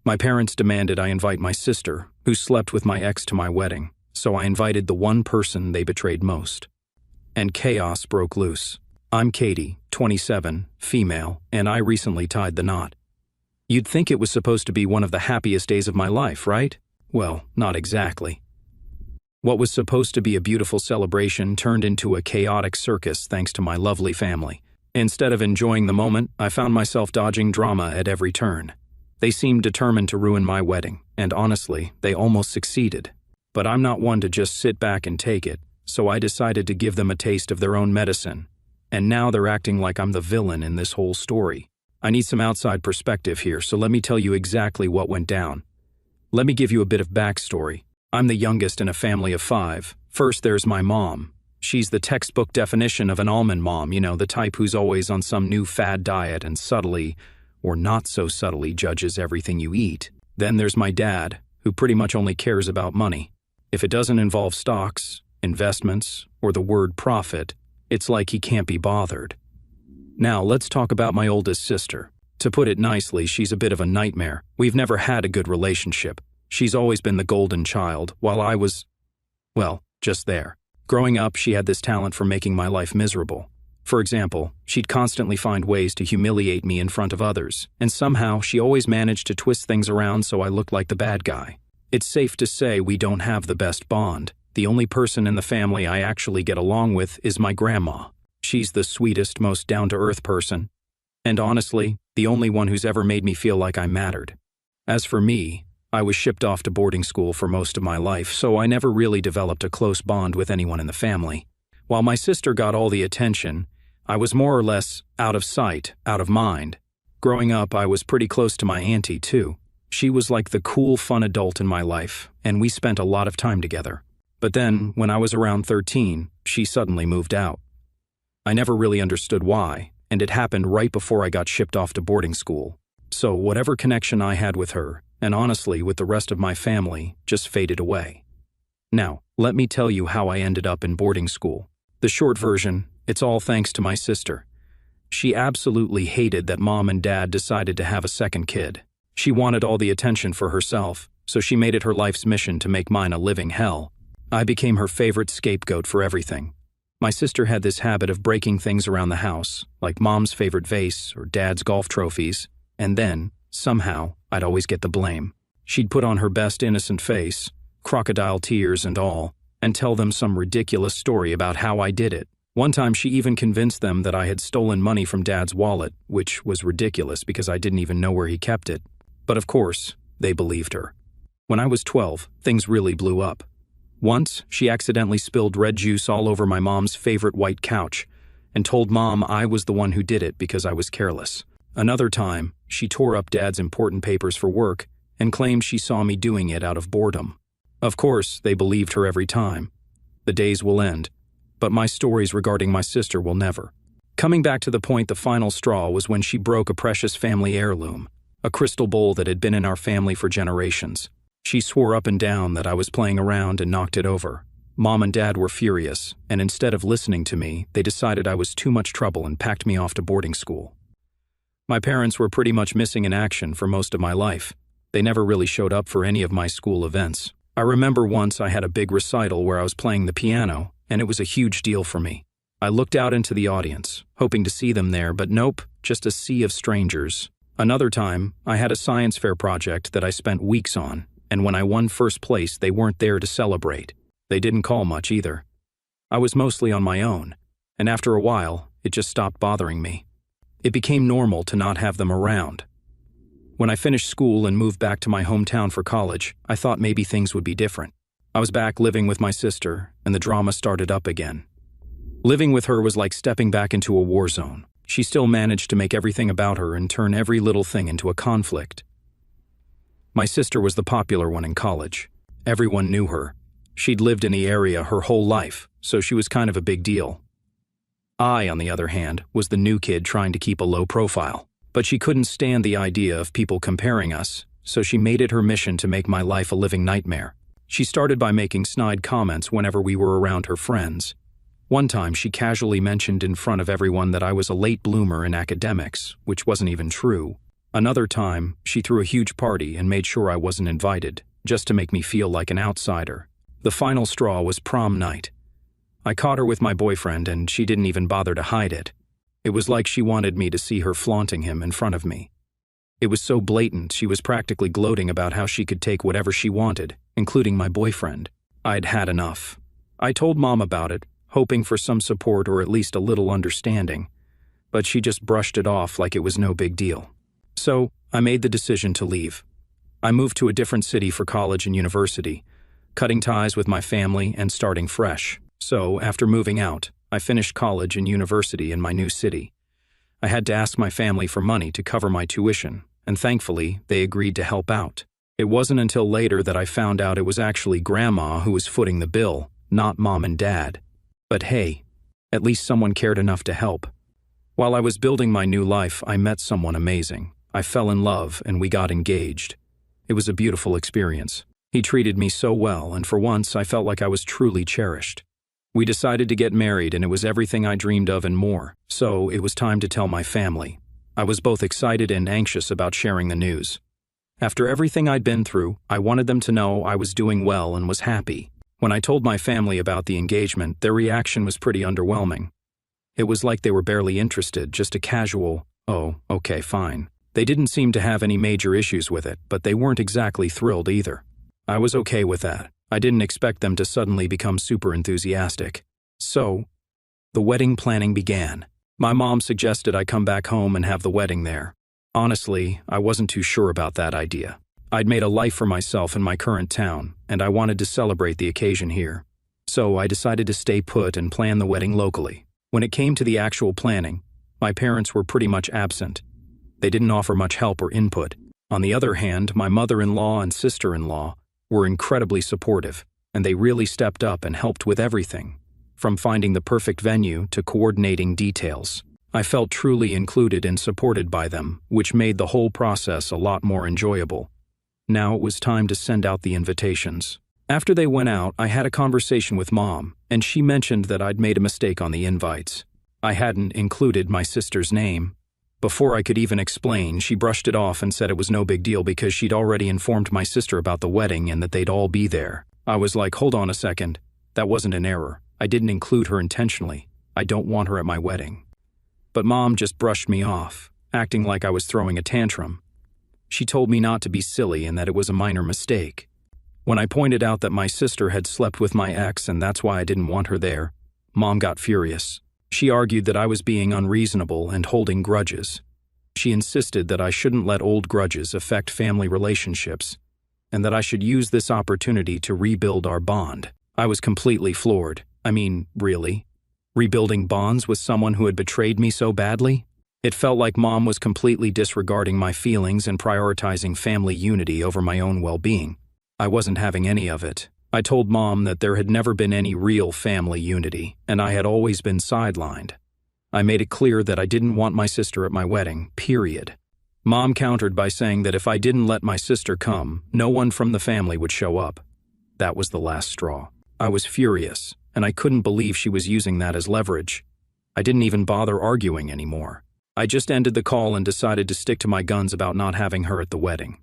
My parents demanded I invite my sister, who slept with my ex, to my wedding, so I invited the one person they betrayed most. And chaos broke loose. I'm Katie, 27, female, and I recently tied the knot. You'd think it was supposed to be one of the happiest days of my life, right? Well, not exactly. What was supposed to be a beautiful celebration turned into a chaotic circus thanks to my lovely family. Instead of enjoying the moment, I found myself dodging drama at every turn. They seemed determined to ruin my wedding, and honestly, they almost succeeded. But I'm not one to just sit back and take it, so I decided to give them a taste of their own medicine. And now they're acting like I'm the villain in this whole story. I need some outside perspective here, so let me tell you exactly what went down. Let me give you a bit of backstory. I'm the youngest in a family of 5. First, there's my mom. She's the textbook definition of an almond mom, the type who's always on some new fad diet and subtly, or not so subtly, judges everything you eat. Then there's my dad, who pretty much only cares about money. If it doesn't involve stocks, investments, or the word profit, it's like he can't be bothered. Now, let's talk about my oldest sister. To put it nicely, she's a bit of a nightmare. We've never had a good relationship. She's always been the golden child, while I was, well, just there. Growing up, she had this talent for making my life miserable. For example, she'd constantly find ways to humiliate me in front of others, and somehow she always managed to twist things around so I looked like the bad guy. It's safe to say we don't have the best bond. The only person in the family I actually get along with is my grandma. She's the sweetest, most down-to-earth person, and honestly, the only one who's ever made me feel like I mattered. As for me, I was shipped off to boarding school for most of my life, so I never really developed a close bond with anyone in the family. While my sister got all the attention, I was more or less out of sight, out of mind. Growing up, I was pretty close to my auntie, too. She was like the cool, fun adult in my life, and we spent a lot of time together. But then, when I was around 13, she suddenly moved out. I never really understood why, and it happened right before I got shipped off to boarding school. So whatever connection I had with her, and honestly with the rest of my family, just faded away. Now, let me tell you how I ended up in boarding school. The short version, it's all thanks to my sister. She absolutely hated that Mom and Dad decided to have a second kid. She wanted all the attention for herself, so she made it her life's mission to make mine a living hell. I became her favorite scapegoat for everything. My sister had this habit of breaking things around the house, like Mom's favorite vase or Dad's golf trophies, and then, somehow, I'd always get the blame. She'd put on her best innocent face, crocodile tears and all, and tell them some ridiculous story about how I did it. One time she even convinced them that I had stolen money from Dad's wallet, which was ridiculous because I didn't even know where he kept it. But of course, they believed her. When I was 12, things really blew up. Once, she accidentally spilled red juice all over my mom's favorite white couch and told Mom I was the one who did it because I was careless. Another time, she tore up Dad's important papers for work and claimed she saw me doing it out of boredom. Of course, they believed her every time. The days will end, but my stories regarding my sister will never. Coming back to the point, the final straw was when she broke a precious family heirloom, a crystal bowl that had been in our family for generations. She swore up and down that I was playing around and knocked it over. Mom and Dad were furious, and instead of listening to me, they decided I was too much trouble and packed me off to boarding school. My parents were pretty much missing in action for most of my life. They never really showed up for any of my school events. I remember once I had a big recital where I was playing the piano, and it was a huge deal for me. I looked out into the audience, hoping to see them there, but nope, just a sea of strangers. Another time, I had a science fair project that I spent weeks on, and when I won first place, they weren't there to celebrate. They didn't call much either. I was mostly on my own, and after a while, it just stopped bothering me. It became normal to not have them around. When I finished school and moved back to my hometown for college, I thought maybe things would be different. I was back living with my sister, and the drama started up again. Living with her was like stepping back into a war zone. She still managed to make everything about her and turn every little thing into a conflict. My sister was the popular one in college. Everyone knew her. She'd lived in the area her whole life, so she was kind of a big deal. I, on the other hand, was the new kid trying to keep a low profile. But she couldn't stand the idea of people comparing us, so she made it her mission to make my life a living nightmare. She started by making snide comments whenever we were around her friends. One time, she casually mentioned in front of everyone that I was a late bloomer in academics, which wasn't even true. Another time, she threw a huge party and made sure I wasn't invited, just to make me feel like an outsider. The final straw was prom night. I caught her with my boyfriend and she didn't even bother to hide it. It was like she wanted me to see her flaunting him in front of me. It was so blatant, she was practically gloating about how she could take whatever she wanted, including my boyfriend. I'd had enough. I told Mom about it, hoping for some support or at least a little understanding, but she just brushed it off like it was no big deal. So, I made the decision to leave. I moved to a different city for college and university, cutting ties with my family and starting fresh. So, after moving out, I finished college and university in my new city. I had to ask my family for money to cover my tuition, and thankfully, they agreed to help out. It wasn't until later that I found out it was actually Grandma who was footing the bill, not Mom and Dad. But hey, at least someone cared enough to help. While I was building my new life, I met someone amazing. I fell in love and we got engaged. It was a beautiful experience. He treated me so well, and for once I felt like I was truly cherished. We decided to get married and it was everything I dreamed of and more, so it was time to tell my family. I was both excited and anxious about sharing the news. After everything I'd been through, I wanted them to know I was doing well and was happy. When I told my family about the engagement, their reaction was pretty underwhelming. It was like they were barely interested, just a casual, "Oh, okay, fine." They didn't seem to have any major issues with it, but they weren't exactly thrilled either. I was okay with that. I didn't expect them to suddenly become super enthusiastic. So, the wedding planning began. My mom suggested I come back home and have the wedding there. Honestly, I wasn't too sure about that idea. I'd made a life for myself in my current town, and I wanted to celebrate the occasion here. So I decided to stay put and plan the wedding locally. When it came to the actual planning, my parents were pretty much absent. They didn't offer much help or input. On the other hand, my mother-in-law and sister-in-law were incredibly supportive, and they really stepped up and helped with everything, from finding the perfect venue to coordinating details. I felt truly included and supported by them, which made the whole process a lot more enjoyable. Now it was time to send out the invitations. After they went out, I had a conversation with Mom, and she mentioned that I'd made a mistake on the invites. I hadn't included my sister's name. Before I could even explain, she brushed it off and said it was no big deal because she'd already informed my sister about the wedding and that they'd all be there. I was like, hold on a second. That wasn't an error. I didn't include her intentionally. I don't want her at my wedding. But Mom just brushed me off, acting like I was throwing a tantrum. She told me not to be silly and that it was a minor mistake. When I pointed out that my sister had slept with my ex and that's why I didn't want her there, Mom got furious. She argued that I was being unreasonable and holding grudges. She insisted that I shouldn't let old grudges affect family relationships, and that I should use this opportunity to rebuild our bond. I was completely floored. I mean, really? Rebuilding bonds with someone who had betrayed me so badly? It felt like Mom was completely disregarding my feelings and prioritizing family unity over my own well-being. I wasn't having any of it. I told Mom that there had never been any real family unity, and I had always been sidelined. I made it clear that I didn't want my sister at my wedding, period. Mom countered by saying that if I didn't let my sister come, no one from the family would show up. That was the last straw. I was furious, and I couldn't believe she was using that as leverage. I didn't even bother arguing anymore. I just ended the call and decided to stick to my guns about not having her at the wedding.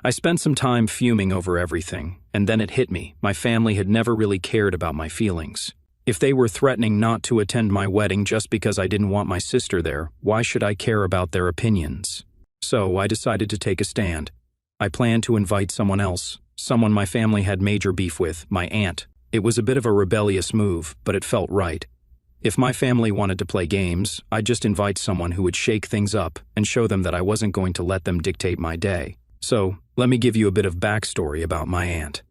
I spent some time fuming over everything, and then it hit me. My family had never really cared about my feelings. If they were threatening not to attend my wedding just because I didn't want my sister there, why should I care about their opinions? So I decided to take a stand. I planned to invite someone else, someone my family had major beef with, my aunt. It was a bit of a rebellious move, but it felt right. If my family wanted to play games, I'd just invite someone who would shake things up and show them that I wasn't going to let them dictate my day. So, let me give you a bit of backstory about my aunt.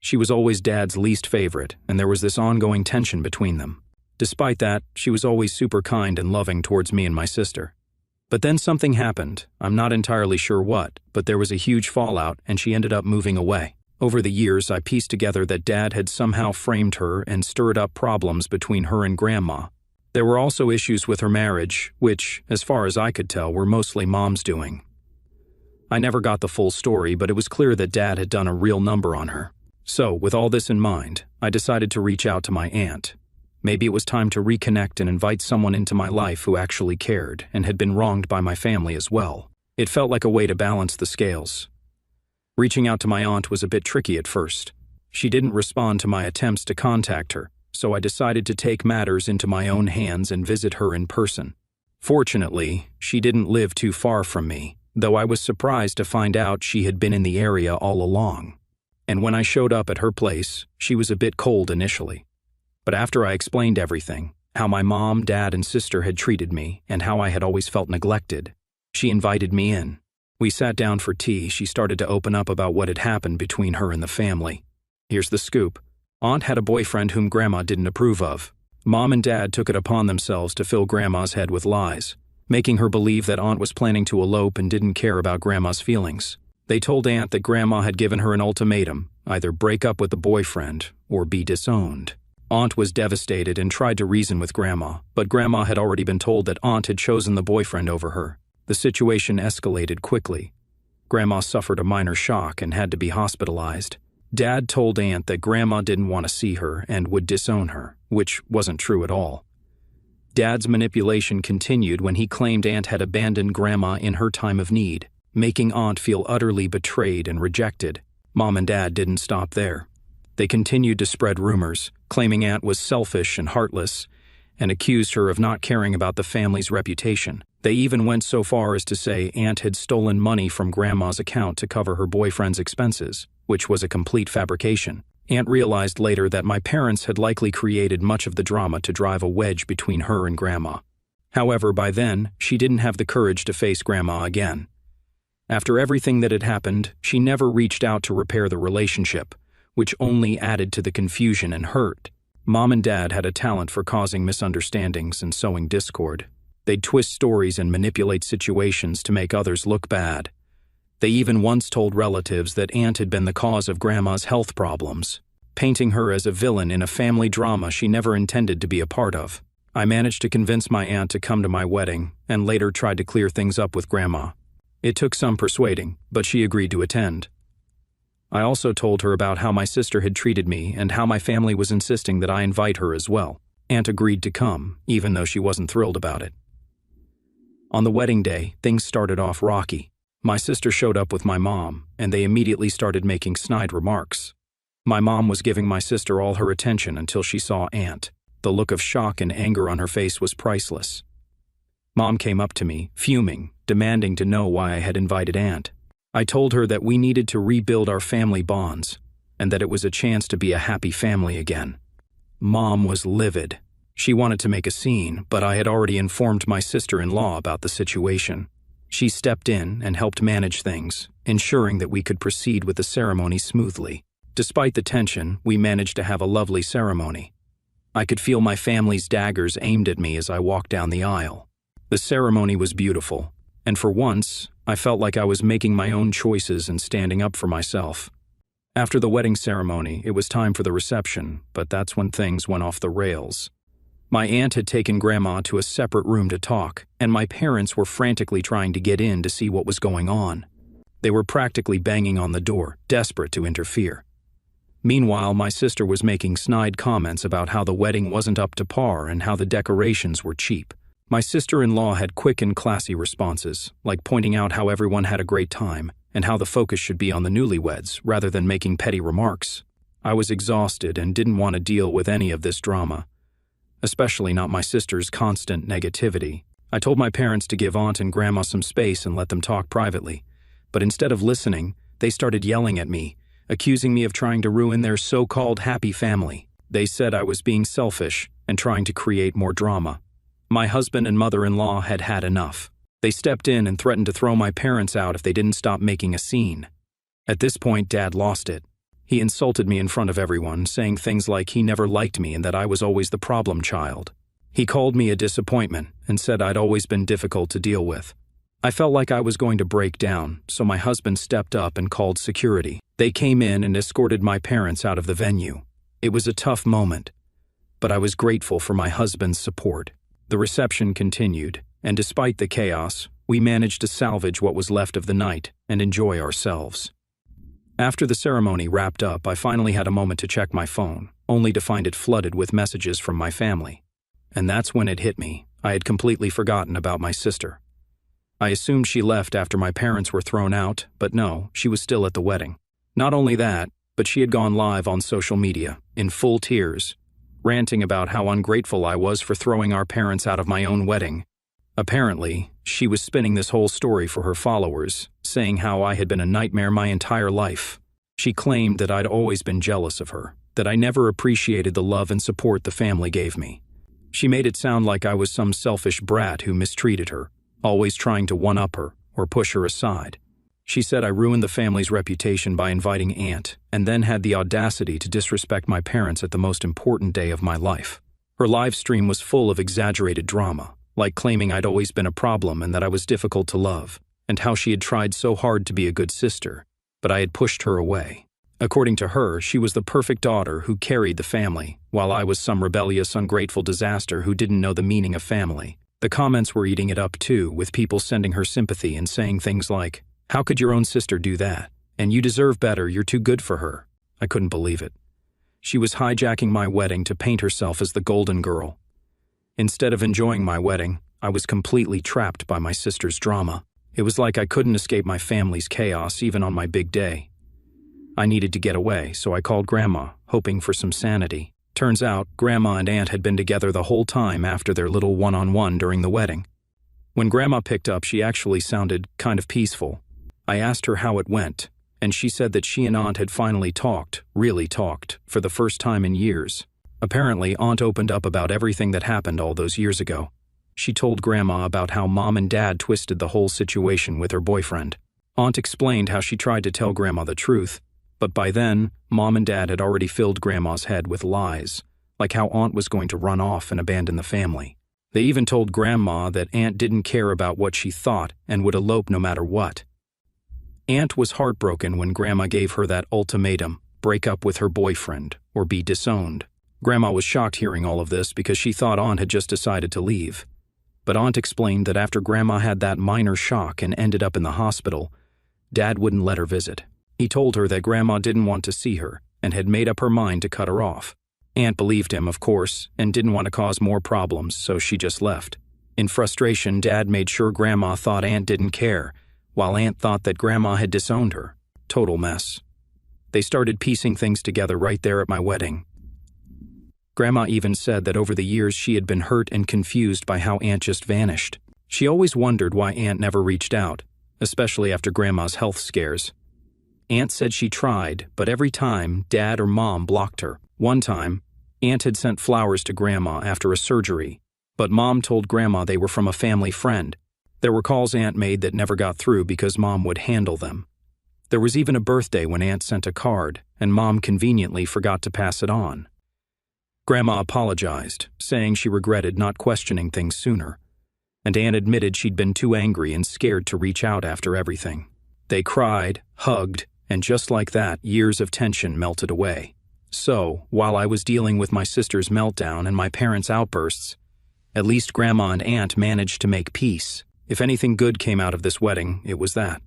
She was always Dad's least favorite, and there was this ongoing tension between them. Despite that, she was always super kind and loving towards me and my sister. But then something happened. I'm not entirely sure what, but there was a huge fallout and she ended up moving away. Over the years, I pieced together that Dad had somehow framed her and stirred up problems between her and Grandma. There were also issues with her marriage, which, as far as I could tell, were mostly Mom's doing. I never got the full story, but it was clear that Dad had done a real number on her. So, with all this in mind, I decided to reach out to my aunt. Maybe it was time to reconnect and invite someone into my life who actually cared and had been wronged by my family as well. It felt like a way to balance the scales. Reaching out to my aunt was a bit tricky at first. She didn't respond to my attempts to contact her, so I decided to take matters into my own hands and visit her in person. Fortunately, she didn't live too far from me, though I was surprised to find out she had been in the area all along. And when I showed up at her place, she was a bit cold initially. But after I explained everything, how my mom, dad, and sister had treated me, and how I had always felt neglected, she invited me in. We sat down for tea. She started to open up about what had happened between her and the family. Here's the scoop. Aunt had a boyfriend whom Grandma didn't approve of. Mom and Dad took it upon themselves to fill Grandma's head with lies, making her believe that Aunt was planning to elope and didn't care about Grandma's feelings. They told Aunt that Grandma had given her an ultimatum, either break up with the boyfriend or be disowned. Aunt was devastated and tried to reason with Grandma, but Grandma had already been told that Aunt had chosen the boyfriend over her. The situation escalated quickly. Grandma suffered a minor shock and had to be hospitalized. Dad told Aunt that Grandma didn't want to see her and would disown her, which wasn't true at all. Dad's manipulation continued when he claimed Aunt had abandoned Grandma in her time of need, making Aunt feel utterly betrayed and rejected. Mom and Dad didn't stop there. They continued to spread rumors, claiming Aunt was selfish and heartless, and accused her of not caring about the family's reputation. They even went so far as to say Aunt had stolen money from Grandma's account to cover her boyfriend's expenses, which was a complete fabrication. Aunt realized later that my parents had likely created much of the drama to drive a wedge between her and Grandma. However, by then, she didn't have the courage to face Grandma again. After everything that had happened, she never reached out to repair the relationship, which only added to the confusion and hurt. Mom and Dad had a talent for causing misunderstandings and sowing discord. They'd twist stories and manipulate situations to make others look bad. They even once told relatives that Aunt had been the cause of Grandma's health problems, painting her as a villain in a family drama she never intended to be a part of. I managed to convince my aunt to come to my wedding and later tried to clear things up with Grandma. It took some persuading, but she agreed to attend. I also told her about how my sister had treated me and how my family was insisting that I invite her as well. Aunt agreed to come, even though she wasn't thrilled about it. On the wedding day, things started off rocky. My sister showed up with my mom, and they immediately started making snide remarks. My mom was giving my sister all her attention until she saw Aunt. The look of shock and anger on her face was priceless. Mom came up to me, fuming, demanding to know why I had invited Aunt. I told her that we needed to rebuild our family bonds, and that it was a chance to be a happy family again. Mom was livid. She wanted to make a scene, but I had already informed my sister-in-law about the situation. She stepped in and helped manage things, ensuring that we could proceed with the ceremony smoothly. Despite the tension, we managed to have a lovely ceremony. I could feel my family's daggers aimed at me as I walked down the aisle. The ceremony was beautiful, and for once, I felt like I was making my own choices and standing up for myself. After the wedding ceremony, it was time for the reception, but that's when things went off the rails. My aunt had taken Grandma to a separate room to talk, and my parents were frantically trying to get in to see what was going on. They were practically banging on the door, desperate to interfere. Meanwhile, my sister was making snide comments about how the wedding wasn't up to par and how the decorations were cheap. My sister-in-law had quick and classy responses, like pointing out how everyone had a great time and how the focus should be on the newlyweds rather than making petty remarks. I was exhausted and didn't want to deal with any of this drama, especially not my sister's constant negativity. I told my parents to give Aunt and Grandma some space and let them talk privately, but instead of listening, they started yelling at me, accusing me of trying to ruin their so-called happy family. They said I was being selfish and trying to create more drama. My husband and mother-in-law had had enough. They stepped in and threatened to throw my parents out if they didn't stop making a scene. At this point, Dad lost it. He insulted me in front of everyone, saying things like he never liked me and that I was always the problem child. He called me a disappointment and said I'd always been difficult to deal with. I felt like I was going to break down, so my husband stepped up and called security. They came in and escorted my parents out of the venue. It was a tough moment, but I was grateful for my husband's support. The reception continued, and despite the chaos, we managed to salvage what was left of the night and enjoy ourselves. After the ceremony wrapped up, I finally had a moment to check my phone, only to find it flooded with messages from my family. And that's when it hit me. I had completely forgotten about my sister. I assumed she left after my parents were thrown out, but no, she was still at the wedding. Not only that, but she had gone live on social media, in full tears, ranting about how ungrateful I was for throwing our parents out of my own wedding. Apparently, she was spinning this whole story for her followers, saying how I had been a nightmare my entire life. She claimed that I'd always been jealous of her, that I never appreciated the love and support the family gave me. She made it sound like I was some selfish brat who mistreated her, always trying to one-up her or push her aside. She said I ruined the family's reputation by inviting Aunt, and then had the audacity to disrespect my parents at the most important day of my life. Her live stream was full of exaggerated drama, like claiming I'd always been a problem and that I was difficult to love, and how she had tried so hard to be a good sister, but I had pushed her away. According to her, she was the perfect daughter who carried the family, while I was some rebellious, ungrateful disaster who didn't know the meaning of family. The comments were eating it up too, with people sending her sympathy and saying things like, "How could your own sister do that? And you deserve better, you're too good for her." I couldn't believe it. She was hijacking my wedding to paint herself as the golden girl. Instead of enjoying my wedding, I was completely trapped by my sister's drama. It was like I couldn't escape my family's chaos even on my big day. I needed to get away, so I called Grandma, hoping for some sanity. Turns out, Grandma and Aunt had been together the whole time after their little one-on-one during the wedding. When Grandma picked up, she actually sounded kind of peaceful. I asked her how it went, and she said that she and Aunt had finally talked, really talked, for the first time in years. Apparently, Aunt opened up about everything that happened all those years ago. She told Grandma about how Mom and Dad twisted the whole situation with her boyfriend. Aunt explained how she tried to tell Grandma the truth, but by then, Mom and Dad had already filled Grandma's head with lies, like how Aunt was going to run off and abandon the family. They even told Grandma that Aunt didn't care about what she thought and would elope no matter what. Aunt was heartbroken when Grandma gave her that ultimatum, break up with her boyfriend or be disowned. Grandma was shocked hearing all of this because she thought Aunt had just decided to leave. But Aunt explained that after Grandma had that minor shock and ended up in the hospital, Dad wouldn't let her visit. He told her that Grandma didn't want to see her and had made up her mind to cut her off. Aunt believed him, of course, and didn't want to cause more problems, so she just left. In frustration, Dad made sure Grandma thought Aunt didn't care, while Aunt thought that Grandma had disowned her. Total mess. They started piecing things together right there at my wedding. Grandma even said that over the years she had been hurt and confused by how Aunt just vanished. She always wondered why Aunt never reached out, especially after Grandma's health scares. Aunt said she tried, but every time, Dad or Mom blocked her. One time, Aunt had sent flowers to Grandma after a surgery, but Mom told Grandma they were from a family friend. There were calls Aunt made that never got through because Mom would handle them. There was even a birthday when Aunt sent a card, and Mom conveniently forgot to pass it on. Grandma apologized, saying she regretted not questioning things sooner, and Aunt admitted she'd been too angry and scared to reach out after everything. They cried, hugged, and just like that, years of tension melted away. So, while I was dealing with my sister's meltdown and my parents' outbursts, at least Grandma and Aunt managed to make peace. If anything good came out of this wedding, it was that.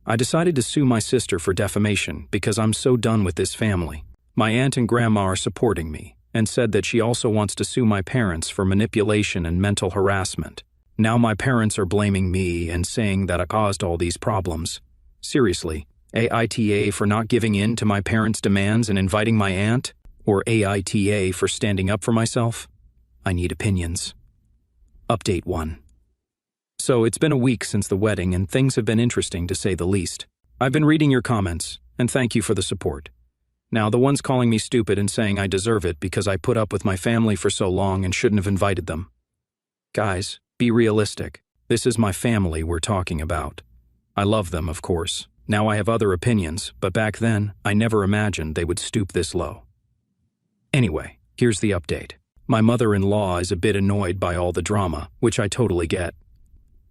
I decided to sue my sister for defamation because I'm so done with this family. My aunt and grandma are supporting me, and said that she also wants to sue my parents for manipulation and mental harassment. Now my parents are blaming me and saying that I caused all these problems. Seriously, AITA for not giving in to my parents' demands and inviting my aunt? Or AITA for standing up for myself? I need opinions. Update 1. So it's been a week since the wedding and things have been interesting to say the least. I've been reading your comments, and thank you for the support. Now, the ones calling me stupid and saying I deserve it because I put up with my family for so long and shouldn't have invited them. Guys, be realistic. This is my family we're talking about. I love them, of course. Now I have other opinions, but back then, I never imagined they would stoop this low. Anyway, here's the update. My mother-in-law is a bit annoyed by all the drama, which I totally get.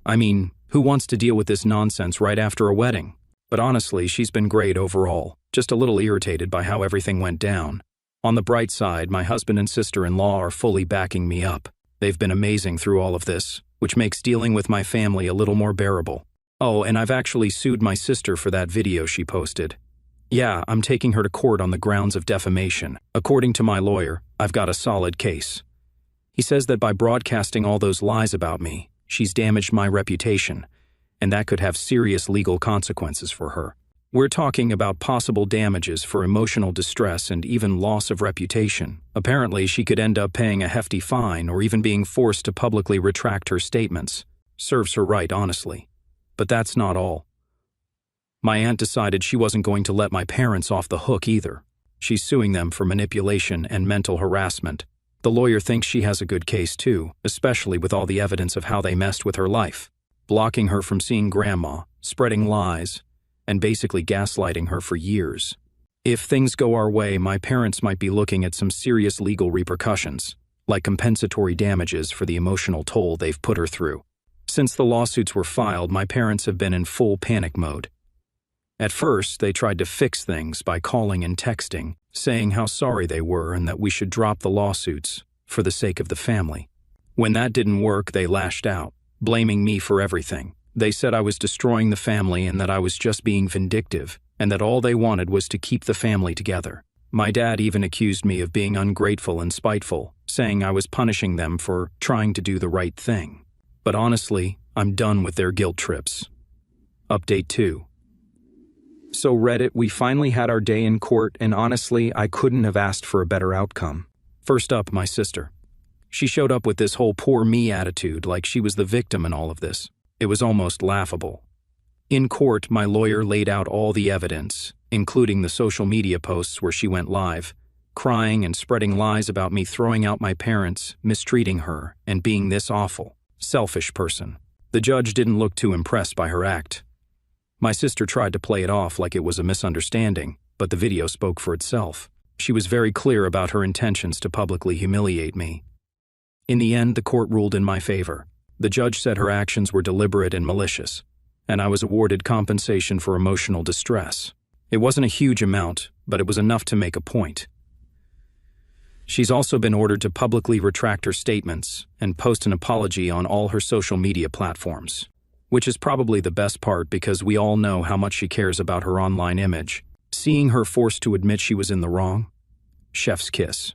I mean, who wants to deal with this nonsense right after a wedding? But honestly, she's been great overall, just a little irritated by how everything went down. On the bright side, my husband and sister-in-law are fully backing me up. They've been amazing through all of this, which makes dealing with my family a little more bearable. Oh, and I've actually sued my sister for that video she posted. Yeah, I'm taking her to court on the grounds of defamation. According to my lawyer, I've got a solid case. He says that by broadcasting all those lies about me, she's damaged my reputation, and that could have serious legal consequences for her. We're talking about possible damages for emotional distress and even loss of reputation. Apparently, she could end up paying a hefty fine or even being forced to publicly retract her statements. Serves her right, honestly. But that's not all. My aunt decided she wasn't going to let my parents off the hook either. She's suing them for manipulation and mental harassment. The lawyer thinks she has a good case too, especially with all the evidence of how they messed with her life, blocking her from seeing Grandma, spreading lies, and basically gaslighting her for years. If things go our way, my parents might be looking at some serious legal repercussions, like compensatory damages for the emotional toll they've put her through. Since the lawsuits were filed, my parents have been in full panic mode. At first, they tried to fix things by calling and texting, saying how sorry they were and that we should drop the lawsuits for the sake of the family. When that didn't work, they lashed out, blaming me for everything. They said I was destroying the family and that I was just being vindictive, and that all they wanted was to keep the family together. My dad even accused me of being ungrateful and spiteful, saying I was punishing them for trying to do the right thing. But honestly, I'm done with their guilt trips. Update 2. So Reddit, we finally had our day in court, and honestly, I couldn't have asked for a better outcome. First up, my sister. She showed up with this whole poor me attitude, like she was the victim in all of this. It was almost laughable. In court, my lawyer laid out all the evidence, including the social media posts where she went live, crying and spreading lies about me throwing out my parents, mistreating her, and being this awful, selfish person. The judge didn't look too impressed by her act. My sister tried to play it off like it was a misunderstanding, but the video spoke for itself. She was very clear about her intentions to publicly humiliate me. In the end, the court ruled in my favor. The judge said her actions were deliberate and malicious, and I was awarded compensation for emotional distress. It wasn't a huge amount, but it was enough to make a point. She's also been ordered to publicly retract her statements and post an apology on all her social media platforms, which is probably the best part because we all know how much she cares about her online image. Seeing her forced to admit she was in the wrong? Chef's kiss.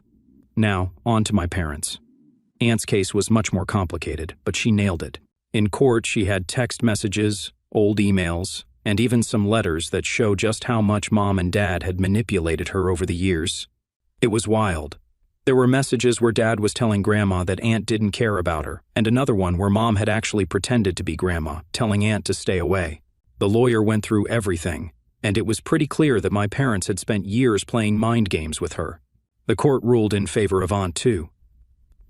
Now, on to my parents. Aunt's case was much more complicated, but she nailed it. In court, she had text messages, old emails, and even some letters that show just how much Mom and Dad had manipulated her over the years. It was wild. There were messages where Dad was telling Grandma that Aunt didn't care about her, and another one where Mom had actually pretended to be Grandma, telling Aunt to stay away. The lawyer went through everything, and it was pretty clear that my parents had spent years playing mind games with her. The court ruled in favor of Aunt too.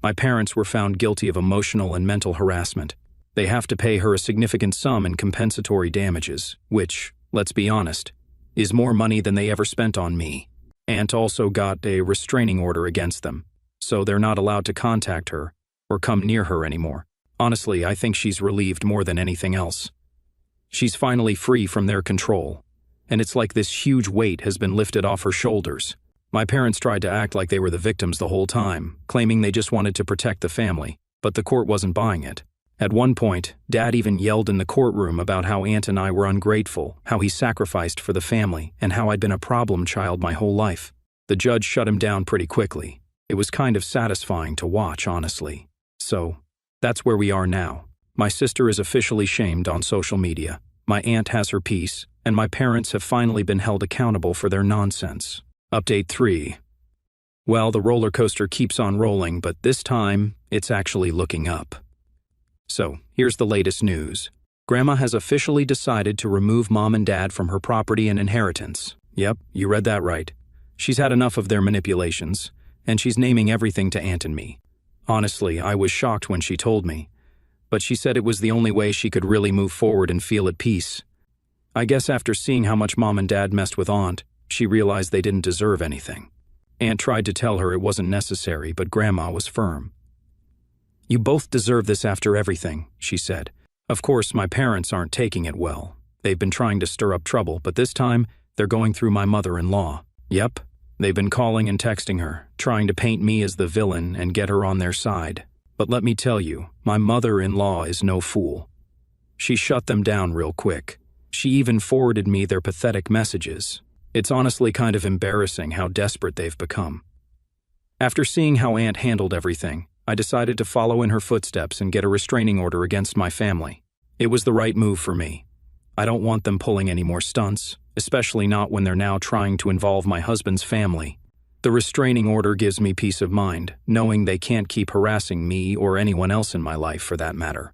My parents were found guilty of emotional and mental harassment. They have to pay her a significant sum in compensatory damages, which, let's be honest, is more money than they ever spent on me. Aunt also got a restraining order against them, so they're not allowed to contact her or come near her anymore. Honestly, I think she's relieved more than anything else. She's finally free from their control, and it's like this huge weight has been lifted off her shoulders. My parents tried to act like they were the victims the whole time, claiming they just wanted to protect the family, but the court wasn't buying it. At one point, Dad even yelled in the courtroom about how Aunt and I were ungrateful, how he sacrificed for the family, and how I'd been a problem child my whole life. The judge shut him down pretty quickly. It was kind of satisfying to watch, honestly. So, that's where we are now. My sister is officially shamed on social media. My aunt has her peace, and my parents have finally been held accountable for their nonsense. Update 3. Well, the roller coaster keeps on rolling, but this time, it's actually looking up. So, here's the latest news. Grandma has officially decided to remove Mom and Dad from her property and inheritance. Yep, you read that right. She's had enough of their manipulations, and she's naming everything to Aunt and me. Honestly, I was shocked when she told me, but she said it was the only way she could really move forward and feel at peace. I guess after seeing how much Mom and Dad messed with Aunt, she realized they didn't deserve anything. Aunt tried to tell her it wasn't necessary, but Grandma was firm. "You both deserve this after everything," she said. Of course, my parents aren't taking it well. They've been trying to stir up trouble, but this time, they're going through my mother-in-law. Yep, they've been calling and texting her, trying to paint me as the villain and get her on their side. But let me tell you, my mother-in-law is no fool. She shut them down real quick. She even forwarded me their pathetic messages. It's honestly kind of embarrassing how desperate they've become. After seeing how Aunt handled everything, I decided to follow in her footsteps and get a restraining order against my family. It was the right move for me. I don't want them pulling any more stunts, especially not when they're now trying to involve my husband's family. The restraining order gives me peace of mind, knowing they can't keep harassing me or anyone else in my life for that matter.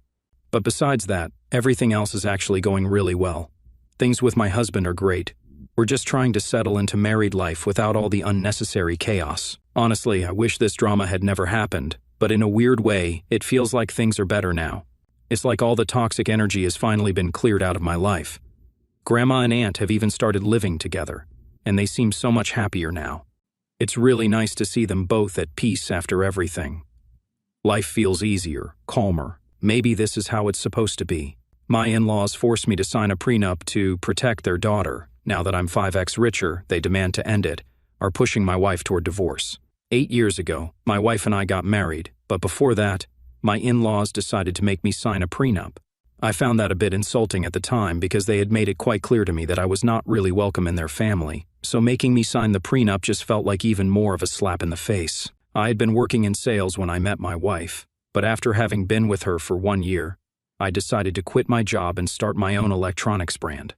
But besides that, everything else is actually going really well. Things with my husband are great. We're just trying to settle into married life without all the unnecessary chaos. Honestly, I wish this drama had never happened, but in a weird way, it feels like things are better now. It's like all the toxic energy has finally been cleared out of my life. Grandma and Aunt have even started living together, and they seem so much happier now. It's really nice to see them both at peace after everything. Life feels easier, calmer. Maybe this is how it's supposed to be. My in-laws forced me to sign a prenup to protect their daughter. Now that I'm 5x richer, they demand to end it, are pushing my wife toward divorce. 8 years ago, my wife and I got married, but before that, my in-laws decided to make me sign a prenup. I found that a bit insulting at the time because they had made it quite clear to me that I was not really welcome in their family, so making me sign the prenup just felt like even more of a slap in the face. I had been working in sales when I met my wife, but after having been with her for 1 year, I decided to quit my job and start my own electronics brand.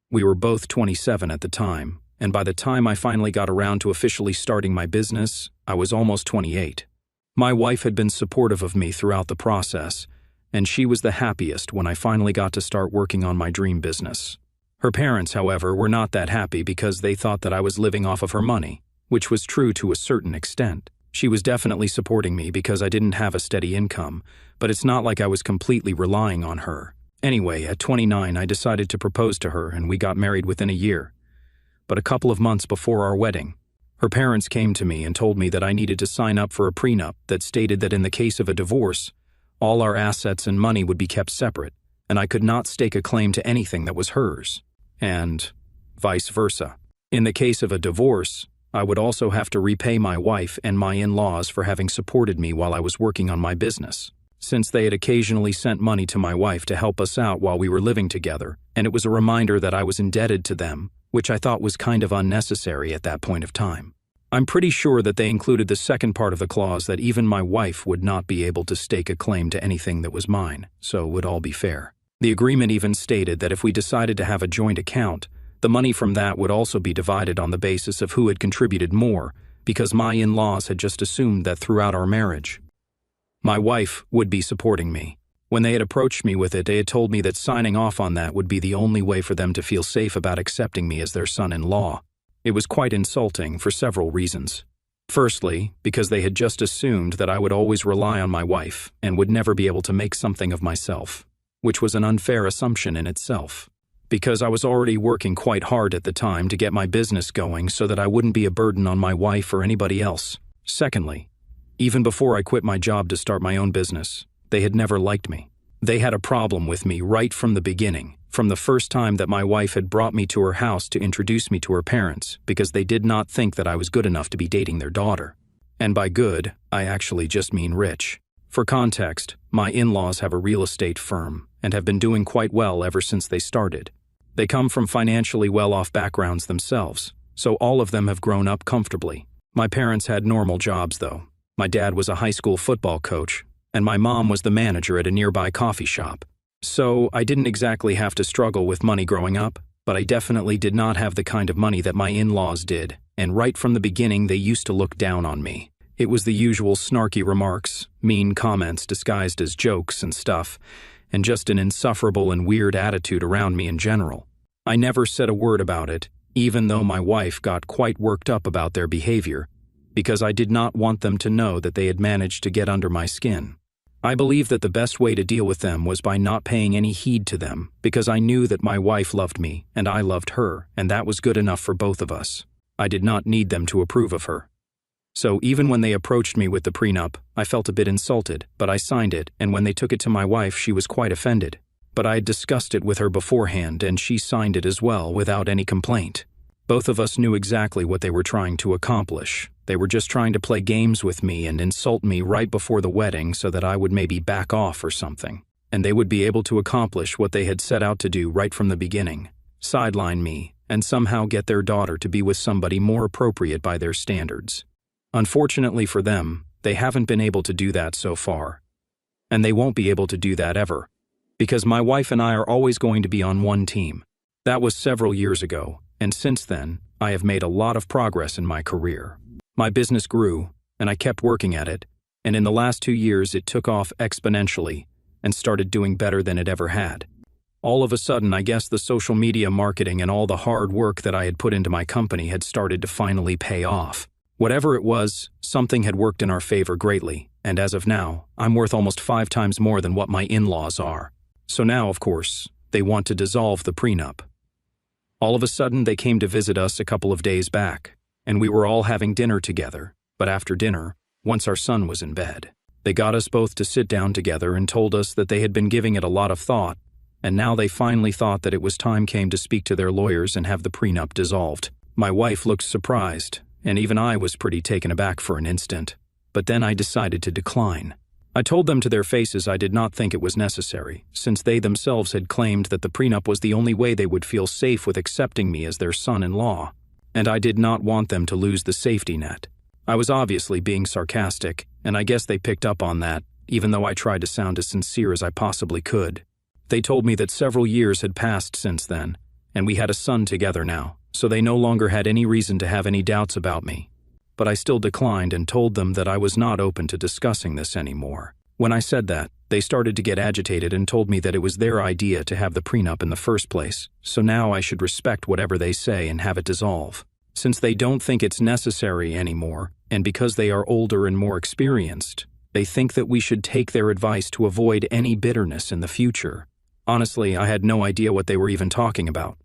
We were both 27 at the time, and by the time I finally got around to officially starting my business, I was almost 28. My wife had been supportive of me throughout the process, and she was the happiest when I finally got to start working on my dream business. Her parents, however, were not that happy because they thought that I was living off of her money, which was true to a certain extent. She was definitely supporting me because I didn't have a steady income, but it's not like I was completely relying on her. Anyway, at 29, I decided to propose to her and we got married within a year. But a couple of months before our wedding, her parents came to me and told me that I needed to sign up for a prenup that stated that in the case of a divorce, all our assets and money would be kept separate, and I could not stake a claim to anything that was hers, and vice versa. In the case of a divorce, I would also have to repay my wife and my in-laws for having supported me while I was working on my business, since they had occasionally sent money to my wife to help us out while we were living together, and it was a reminder that I was indebted to them, which I thought was kind of unnecessary at that point of time. I'm pretty sure that they included the second part of the clause that even my wife would not be able to stake a claim to anything that was mine, so it would all be fair. The agreement even stated that if we decided to have a joint account, the money from that would also be divided on the basis of who had contributed more, because my in-laws had just assumed that throughout our marriage, my wife would be supporting me. When they had approached me with it, they had told me that signing off on that would be the only way for them to feel safe about accepting me as their son-in-law. It was quite insulting for several reasons. Firstly, because they had just assumed that I would always rely on my wife and would never be able to make something of myself, which was an unfair assumption in itself. Because I was already working quite hard at the time to get my business going so that I wouldn't be a burden on my wife or anybody else. Secondly, even before I quit my job to start my own business, they had never liked me. They had a problem with me right from the beginning, from the first time that my wife had brought me to her house to introduce me to her parents, because they did not think that I was good enough to be dating their daughter. And by good, I actually just mean rich. For context, my in-laws have a real estate firm and have been doing quite well ever since they started. They come from financially well-off backgrounds themselves, so all of them have grown up comfortably. My parents had normal jobs, though. My dad was a high school football coach, and my mom was the manager at a nearby coffee shop. So I didn't exactly have to struggle with money growing up, but I definitely did not have the kind of money that my in-laws did, and right from the beginning they used to look down on me. It was the usual snarky remarks, mean comments disguised as jokes and stuff, and just an insufferable and weird attitude around me in general. I never said a word about it, even though my wife got quite worked up about their behavior, because I did not want them to know that they had managed to get under my skin. I believed that the best way to deal with them was by not paying any heed to them, because I knew that my wife loved me and I loved her, and that was good enough for both of us. I did not need them to approve of her. So even when they approached me with the prenup, I felt a bit insulted, but I signed it, and when they took it to my wife, she was quite offended. But I had discussed it with her beforehand, and she signed it as well without any complaint. Both of us knew exactly what they were trying to accomplish. They were just trying to play games with me and insult me right before the wedding so that I would maybe back off or something. And they would be able to accomplish what they had set out to do right from the beginning, sideline me, and somehow get their daughter to be with somebody more appropriate by their standards. Unfortunately for them, they haven't been able to do that so far. And they won't be able to do that ever. because my wife and I are always going to be on one team. That was several years ago, and since then, I have made a lot of progress in my career. My business grew, and I kept working at it, and in the last 2 years it took off exponentially and started doing better than it ever had. All of a sudden, I guess the social media marketing and all the hard work that I had put into my company had started to finally pay off. Whatever it was, something had worked in our favor greatly, and as of now, I'm worth almost 5 times more than what my in-laws are. So now, of course, they want to dissolve the prenup. All of a sudden, they came to visit us a couple of days back, and we were all having dinner together, but after dinner, once our son was in bed, they got us both to sit down together and told us that they had been giving it a lot of thought, and now they finally thought that it was time came to speak to their lawyers and have the prenup dissolved. My wife looked surprised, and even I was pretty taken aback for an instant, but then I decided to decline. I told them to their faces I did not think it was necessary, since they themselves had claimed that the prenup was the only way they would feel safe with accepting me as their son-in-law, and I did not want them to lose the safety net. I was obviously being sarcastic, and I guess they picked up on that, even though I tried to sound as sincere as I possibly could. They told me that several years had passed since then, and we had a son together now, so they no longer had any reason to have any doubts about me. But I still declined and told them that I was not open to discussing this anymore. When I said that, they started to get agitated and told me that it was their idea to have the prenup in the first place, so now I should respect whatever they say and have it dissolve. Since they don't think it's necessary anymore, and because they are older and more experienced, they think that we should take their advice to avoid any bitterness in the future. Honestly, I had no idea what they were even talking about.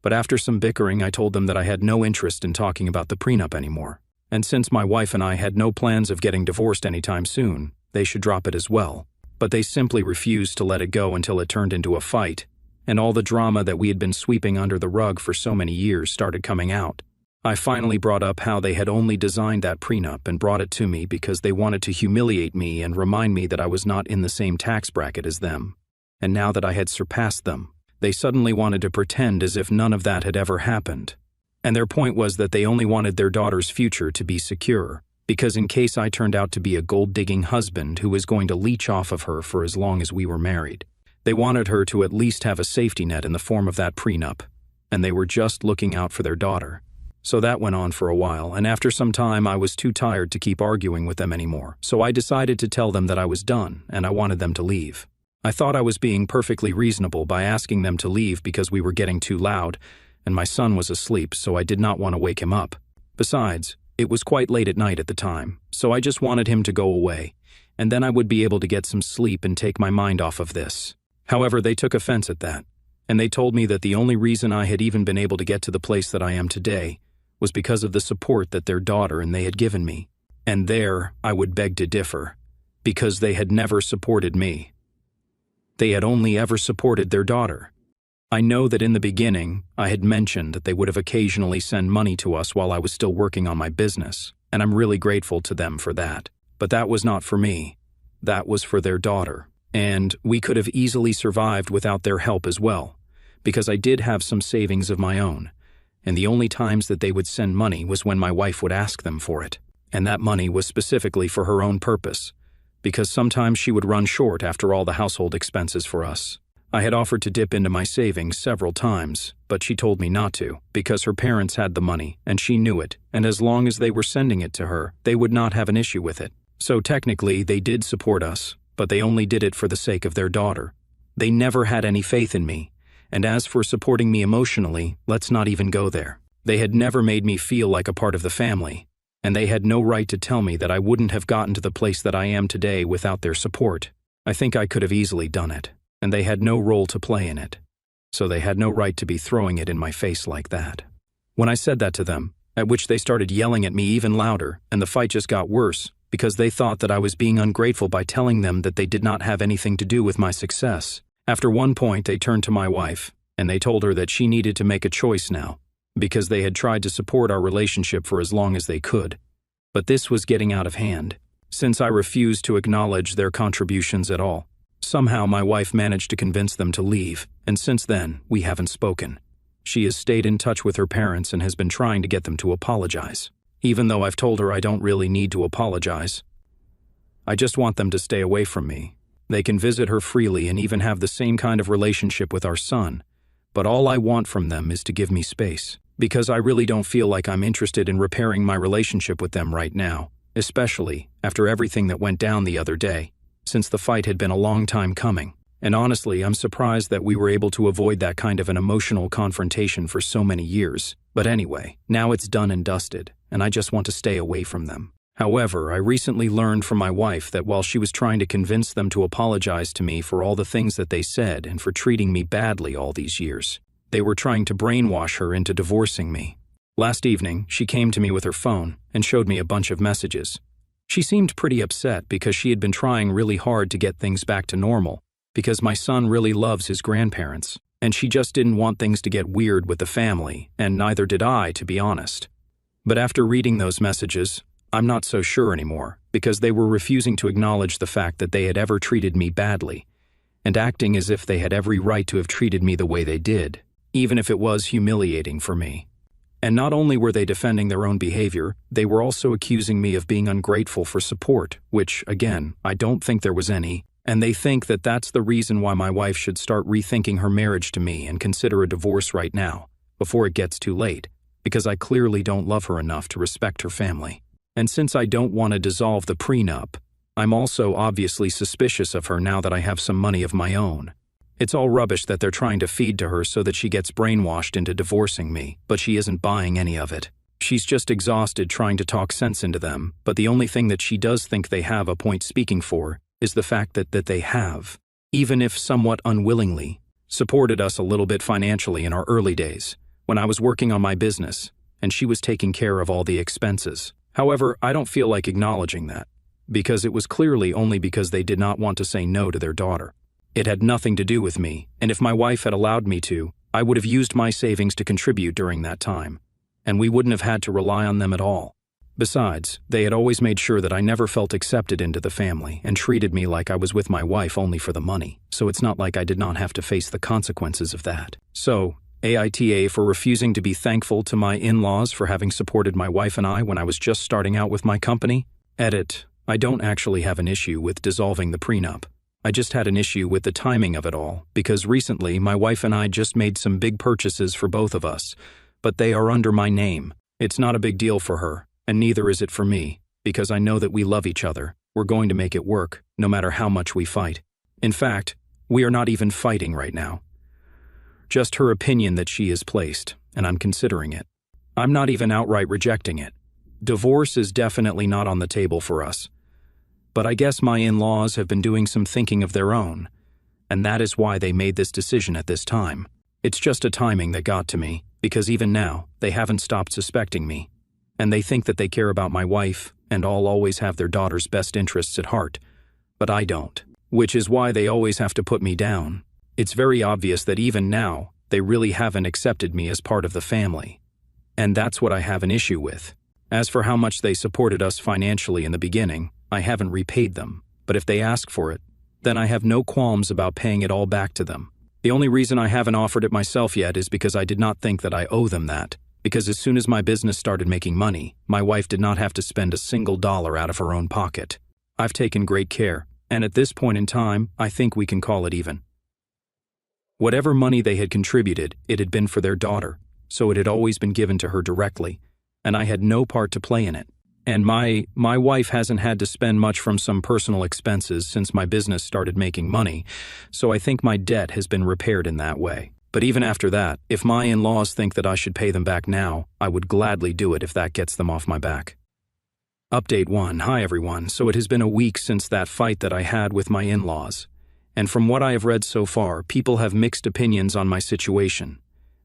But after some bickering, I told them that I had no interest in talking about the prenup anymore. And since my wife and I had no plans of getting divorced anytime soon, they should drop it as well. But they simply refused to let it go until it turned into a fight, and all the drama that we had been sweeping under the rug for so many years started coming out. I finally brought up how they had only designed that prenup and brought it to me because they wanted to humiliate me and remind me that I was not in the same tax bracket as them. And now that I had surpassed them, they suddenly wanted to pretend as if none of that had ever happened. And their point was that they only wanted their daughter's future to be secure, because in case I turned out to be a gold-digging husband who was going to leech off of her for as long as we were married, they wanted her to at least have a safety net in the form of that prenup, and they were just looking out for their daughter. So that went on for a while, and after some time I was too tired to keep arguing with them anymore, so I decided to tell them that I was done and I wanted them to leave. I thought I was being perfectly reasonable by asking them to leave because we were getting too loud, and my son was asleep, so I did not want to wake him up. Besides, it was quite late at night at the time, so I just wanted him to go away, and then I would be able to get some sleep and take my mind off of this. However, they took offense at that, and they told me that the only reason I had even been able to get to the place that I am today was because of the support that their daughter and they had given me. And there, I would beg to differ, because they had never supported me. They had only ever supported their daughter. I know that in the beginning, I had mentioned that they would have occasionally sent money to us while I was still working on my business, and I'm really grateful to them for that. But that was not for me. That was for their daughter. And we could have easily survived without their help as well, because I did have some savings of my own, and the only times that they would send money was when my wife would ask them for it, and that money was specifically for her own purpose, because sometimes she would run short after all the household expenses for us. I had offered to dip into my savings several times, but she told me not to, because her parents had the money, and she knew it, and as long as they were sending it to her, they would not have an issue with it. So technically, they did support us, but they only did it for the sake of their daughter. They never had any faith in me, and as for supporting me emotionally, let's not even go there. They had never made me feel like a part of the family, and they had no right to tell me that I wouldn't have gotten to the place that I am today without their support. I think I could have easily done it, and they had no role to play in it, so they had no right to be throwing it in my face like that. When I said that to them, at which they started yelling at me even louder, and the fight just got worse, because they thought that I was being ungrateful by telling them that they did not have anything to do with my success. After one point, they turned to my wife, and they told her that she needed to make a choice now, because they had tried to support our relationship for as long as they could. But this was getting out of hand, since I refused to acknowledge their contributions at all. Somehow my wife managed to convince them to leave, and since then, we haven't spoken. She has stayed in touch with her parents and has been trying to get them to apologize, even though I've told her I don't really need to apologize. I just want them to stay away from me, They can visit her freely and even have the same kind of relationship with our son, but all I want from them is to give me space, because I really don't feel like I'm interested in repairing my relationship with them right now, especially after everything that went down the other day, since the fight had been a long time coming. And honestly, I'm surprised that we were able to avoid that kind of an emotional confrontation for so many years. But anyway, now it's done and dusted, and I just want to stay away from them. However, I recently learned from my wife that while she was trying to convince them to apologize to me for all the things that they said and for treating me badly all these years, they were trying to brainwash her into divorcing me. Last evening, she came to me with her phone and showed me a bunch of messages. She seemed pretty upset because she had been trying really hard to get things back to normal, because my son really loves his grandparents, and she just didn't want things to get weird with the family, and neither did I, to be honest. But after reading those messages, I'm not so sure anymore, because they were refusing to acknowledge the fact that they had ever treated me badly, and acting as if they had every right to have treated me the way they did, even if it was humiliating for me. And not only were they defending their own behavior, they were also accusing me of being ungrateful for support, which, again, I don't think there was any. And they think that that's the reason why my wife should start rethinking her marriage to me and consider a divorce right now, before it gets too late, because I clearly don't love her enough to respect her family. And since I don't want to dissolve the prenup, I'm also obviously suspicious of her now that I have some money of my own. It's all rubbish that they're trying to feed to her so that she gets brainwashed into divorcing me, but she isn't buying any of it. She's just exhausted trying to talk sense into them, but the only thing that she does think they have a point speaking for is the fact that they have, even if somewhat unwillingly, supported us a little bit financially in our early days, when I was working on my business, and she was taking care of all the expenses. However, I don't feel like acknowledging that, because it was clearly only because they did not want to say no to their daughter. It had nothing to do with me, and if my wife had allowed me to, I would have used my savings to contribute during that time, and we wouldn't have had to rely on them at all. Besides, they had always made sure that I never felt accepted into the family and treated me like I was with my wife only for the money, so it's not like I did not have to face the consequences of that. So, AITA for refusing to be thankful to my in-laws for having supported my wife and I when I was just starting out with my company. Edit. I don't actually have an issue with dissolving the prenup. I just had an issue with the timing of it all, because recently my wife and I just made some big purchases for both of us, but they are under my name. It's not a big deal for her. And neither is it for me, because I know that we love each other. We're going to make it work, no matter how much we fight. In fact, we are not even fighting right now. Just her opinion that she is placed, and I'm considering it. I'm not even outright rejecting it. Divorce is definitely not on the table for us. But I guess my in-laws have been doing some thinking of their own, and that is why they made this decision at this time. It's just a timing that got to me, because even now, they haven't stopped suspecting me. And they think that they care about my wife, and I'll always have their daughter's best interests at heart. But I don't, which is why they always have to put me down. It's very obvious that even now, they really haven't accepted me as part of the family. And that's what I have an issue with. As for how much they supported us financially in the beginning, I haven't repaid them. But if they ask for it, then I have no qualms about paying it all back to them. The only reason I haven't offered it myself yet is because I did not think that I owe them that. Because as soon as my business started making money, my wife did not have to spend a single dollar out of her own pocket. I've taken great care, and at this point in time, I think we can call it even. Whatever money they had contributed, it had been for their daughter, so it had always been given to her directly, and I had no part to play in it. And my wife hasn't had to spend much from some personal expenses since my business started making money, so I think my debt has been repaired in that way. But even after that, if my in-laws think that I should pay them back now, I would gladly do it if that gets them off my back. Update 1. Hi everyone. So it has been a week since that fight that I had with my in-laws. And from what I have read so far, people have mixed opinions on my situation.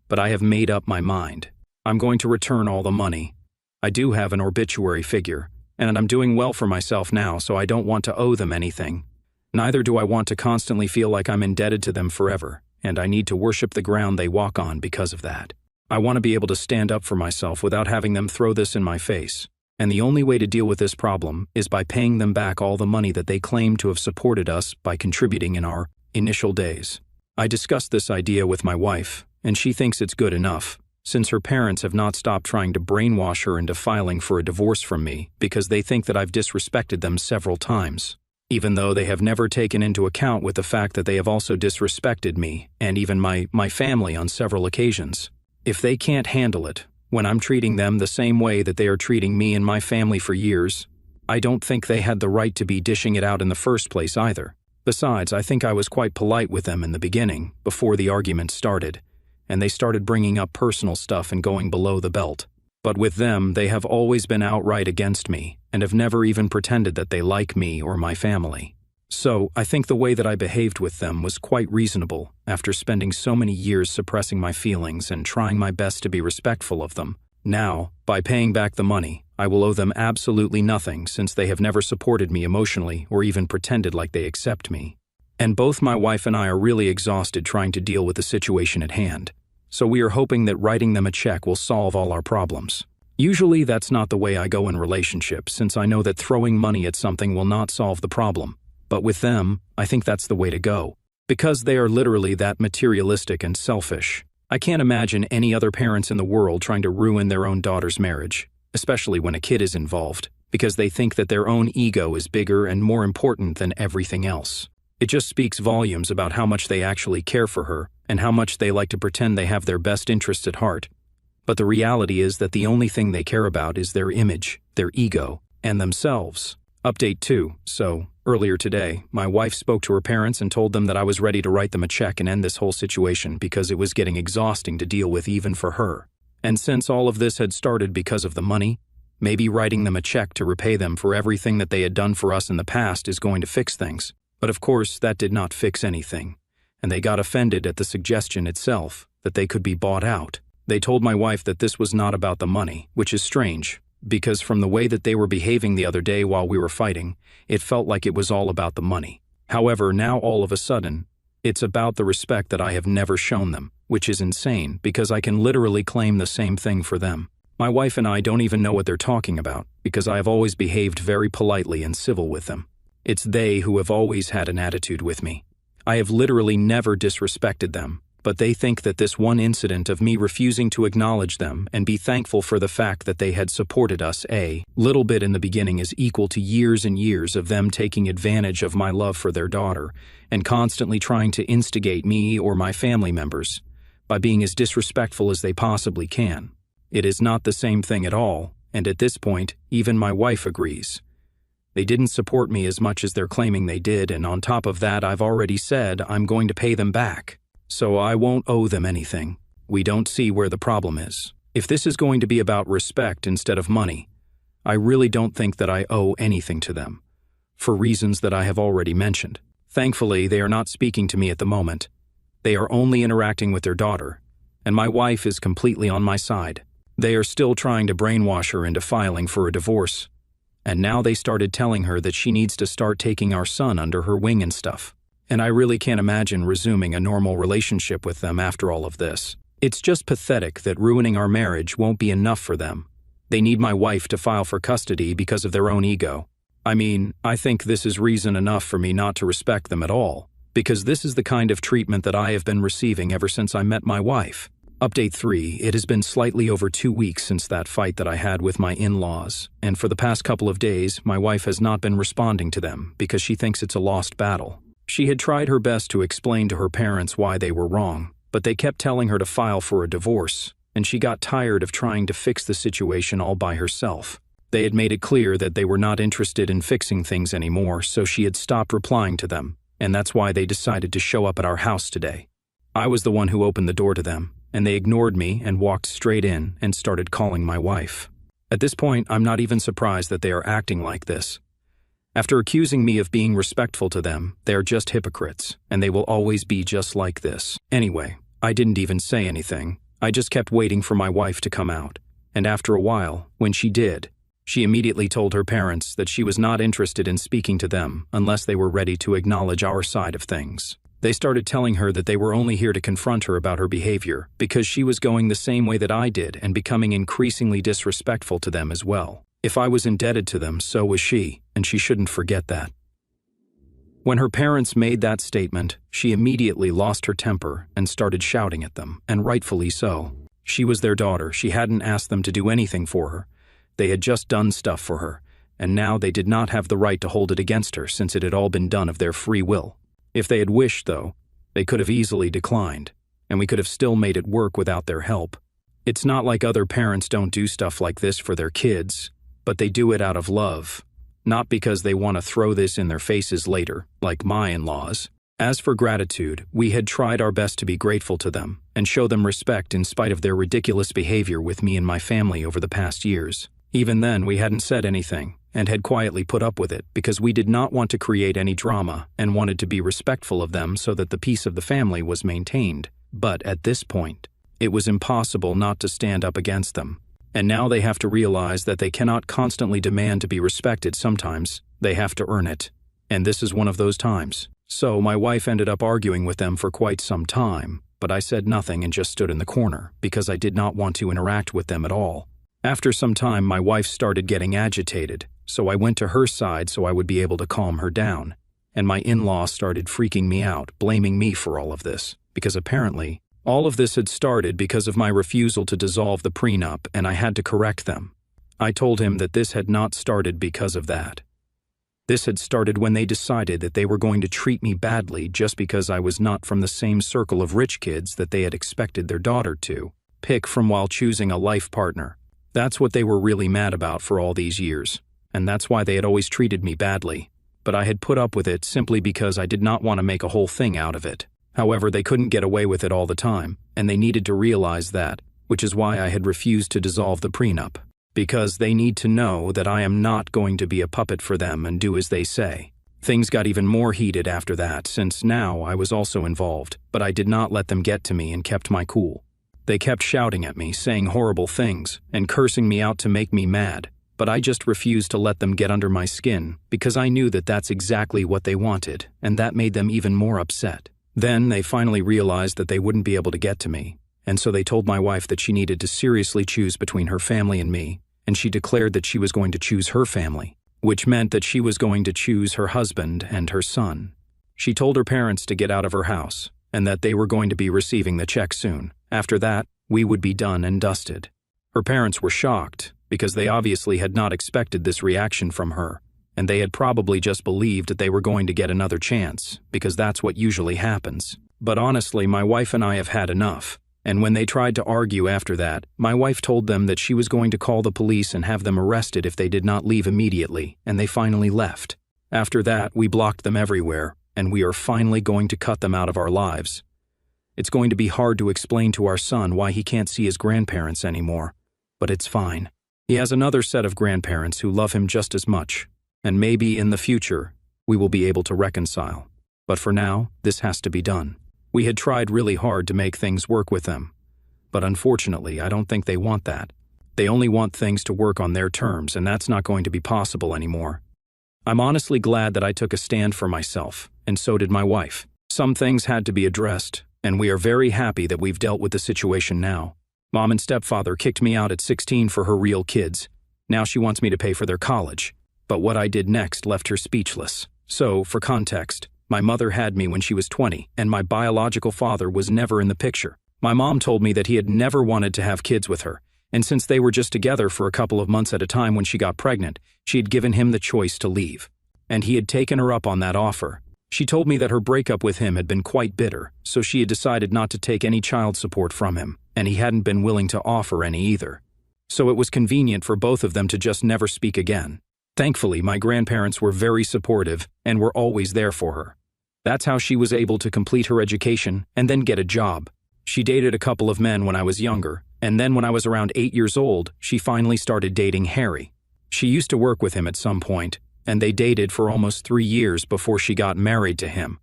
But I have made up my mind. I'm going to return all the money. I do have an obituary figure, and I'm doing well for myself now, so I don't want to owe them anything. Neither do I want to constantly feel like I'm indebted to them forever. And I need to worship the ground they walk on because of that. I want to be able to stand up for myself without having them throw this in my face. And the only way to deal with this problem is by paying them back all the money that they claim to have supported us by contributing in our initial days. I discussed this idea with my wife, and she thinks it's good enough, since her parents have not stopped trying to brainwash her into filing for a divorce from me because they think that I've disrespected them several times. even though they have never taken into account with the fact that they have also disrespected me and even my family on several occasions. If they can't handle it, when I'm treating them the same way that they are treating me and my family for years, I don't think they had the right to be dishing it out in the first place either. Besides, I think I was quite polite with them in the beginning, before the argument started, and they started bringing up personal stuff and going below the belt. But with them, they have always been outright against me, and have never even pretended that they like me or my family. So, I think the way that I behaved with them was quite reasonable after spending so many years suppressing my feelings and trying my best to be respectful of them. Now, by paying back the money, I will owe them absolutely nothing since they have never supported me emotionally or even pretended like they accept me. And both my wife and I are really exhausted trying to deal with the situation at hand. So we are hoping that writing them a check will solve all our problems. Usually that's not the way I go in relationships, since I know that throwing money at something will not solve the problem. But with them, I think that's the way to go. Because they are literally that materialistic and selfish. I can't imagine any other parents in the world trying to ruin their own daughter's marriage, especially when a kid is involved, because they think that their own ego is bigger and more important than everything else. It just speaks volumes about how much they actually care for her, and how much they like to pretend they have their best interests at heart. But the reality is that the only thing they care about is their image, their ego, and themselves. Update 2. So, earlier today, my wife spoke to her parents and told them that I was ready to write them a check and end this whole situation because it was getting exhausting to deal with even for her. And since all of this had started because of the money, maybe writing them a check to repay them for everything that they had done for us in the past is going to fix things. But of course, that did not fix anything. And they got offended at the suggestion itself, that they could be bought out. They told my wife that this was not about the money, which is strange, because from the way that they were behaving the other day while we were fighting, it felt like it was all about the money. However, now all of a sudden, it's about the respect that I have never shown them, which is insane because I can literally claim the same thing for them. My wife and I don't even know what they're talking about because I have always behaved very politely and civil with them. It's they who have always had an attitude with me. I have literally never disrespected them, but they think that this one incident of me refusing to acknowledge them and be thankful for the fact that they had supported us a little bit in the beginning is equal to years and years of them taking advantage of my love for their daughter and constantly trying to instigate me or my family members by being as disrespectful as they possibly can. It is not the same thing at all, and at this point, even my wife agrees. They didn't support me as much as they're claiming they did, and on top of that, I've already said I'm going to pay them back. So I won't owe them anything. We don't see where the problem is. If this is going to be about respect instead of money, I really don't think that I owe anything to them, for reasons that I have already mentioned. Thankfully, they are not speaking to me at the moment. They are only interacting with their daughter, and my wife is completely on my side. They are still trying to brainwash her into filing for a divorce. And now they started telling her that she needs to start taking our son under her wing and stuff. And I really can't imagine resuming a normal relationship with them after all of this. It's just pathetic that ruining our marriage won't be enough for them. They need my wife to file for custody because of their own ego. I mean, I think this is reason enough for me not to respect them at all, because this is the kind of treatment that I have been receiving ever since I met my wife. Update 3. It has been slightly over 2 weeks since that fight that I had with my in-laws, and for the past couple of days, my wife has not been responding to them because she thinks it's a lost battle. She had tried her best to explain to her parents why they were wrong, but they kept telling her to file for a divorce, and she got tired of trying to fix the situation all by herself. They had made it clear that they were not interested in fixing things anymore, so she had stopped replying to them, and that's why they decided to show up at our house today. I was the one who opened the door to them, and they ignored me and walked straight in and started calling my wife. At this point, I'm not even surprised that they are acting like this. After accusing me of being respectful to them, they are just hypocrites, and they will always be just like this. Anyway, I didn't even say anything. I just kept waiting for my wife to come out, and after a while, when she did, she immediately told her parents that she was not interested in speaking to them unless they were ready to acknowledge our side of things. They started telling her that they were only here to confront her about her behavior because she was going the same way that I did and becoming increasingly disrespectful to them as well. If I was indebted to them, so was she, and she shouldn't forget that. When her parents made that statement, she immediately lost her temper and started shouting at them, and rightfully so. She was their daughter. She hadn't asked them to do anything for her. They had just done stuff for her, and now they did not have the right to hold it against her since it had all been done of their free will. If they had wished, though, they could have easily declined, and we could have still made it work without their help. It's not like other parents don't do stuff like this for their kids, but they do it out of love, not because they want to throw this in their faces later, like my in-laws. As for gratitude, we had tried our best to be grateful to them and show them respect in spite of their ridiculous behavior with me and my family over the past years. Even then, we hadn't said anything and had quietly put up with it because we did not want to create any drama and wanted to be respectful of them so that the peace of the family was maintained. But at this point, it was impossible not to stand up against them. And now they have to realize that they cannot constantly demand to be respected. Sometimes they have to earn it. And this is one of those times. So my wife ended up arguing with them for quite some time, but I said nothing and just stood in the corner because I did not want to interact with them at all. After some time, my wife started getting agitated, so I went to her side so I would be able to calm her down. And my in-law started freaking me out, blaming me for all of this, because apparently all of this had started because of my refusal to dissolve the prenup, and I had to correct them. I told him that this had not started because of that. This had started when they decided that they were going to treat me badly just because I was not from the same circle of rich kids that they had expected their daughter to pick from while choosing a life partner. That's what they were really mad about for all these years, and that's why they had always treated me badly. But I had put up with it simply because I did not want to make a whole thing out of it. However, they couldn't get away with it all the time, and they needed to realize that, which is why I had refused to dissolve the prenup. Because they need to know that I am not going to be a puppet for them and do as they say. Things got even more heated after that, since now I was also involved, but I did not let them get to me and kept my cool. They kept shouting at me, saying horrible things, and cursing me out to make me mad, but I just refused to let them get under my skin because I knew that that's exactly what they wanted, and that made them even more upset. Then they finally realized that they wouldn't be able to get to me, and so they told my wife that she needed to seriously choose between her family and me, and she declared that she was going to choose her family, which meant that she was going to choose her husband and her son. She told her parents to get out of her house, and that they were going to be receiving the check soon. After that, we would be done and dusted. Her parents were shocked, because they obviously had not expected this reaction from her, and they had probably just believed that they were going to get another chance, because that's what usually happens. But honestly, my wife and I have had enough. And when they tried to argue after that, my wife told them that she was going to call the police and have them arrested if they did not leave immediately, and they finally left. After that, we blocked them everywhere, and we are finally going to cut them out of our lives. It's going to be hard to explain to our son why he can't see his grandparents anymore, but it's fine. He has another set of grandparents who love him just as much, and maybe in the future, we will be able to reconcile. But for now, this has to be done. We had tried really hard to make things work with them, but unfortunately, I don't think they want that. They only want things to work on their terms, and that's not going to be possible anymore. I'm honestly glad that I took a stand for myself, and so did my wife. Some things had to be addressed, and we are very happy that we've dealt with the situation now. Mom and stepfather kicked me out at 16 for her real kids. Now she wants me to pay for their college. But what I did next left her speechless. So, for context, my mother had me when she was 20, and my biological father was never in the picture. My mom told me that he had never wanted to have kids with her, and since they were just together for a couple of months at a time when she got pregnant, she had given him the choice to leave. And he had taken her up on that offer. She told me that her breakup with him had been quite bitter, so she had decided not to take any child support from him, and he hadn't been willing to offer any either. So it was convenient for both of them to just never speak again. Thankfully, my grandparents were very supportive and were always there for her. That's how she was able to complete her education and then get a job. She dated a couple of men when I was younger, and then when I was around 8 years old, she finally started dating Harry. She used to work with him at some point, and they dated for almost 3 years before she got married to him.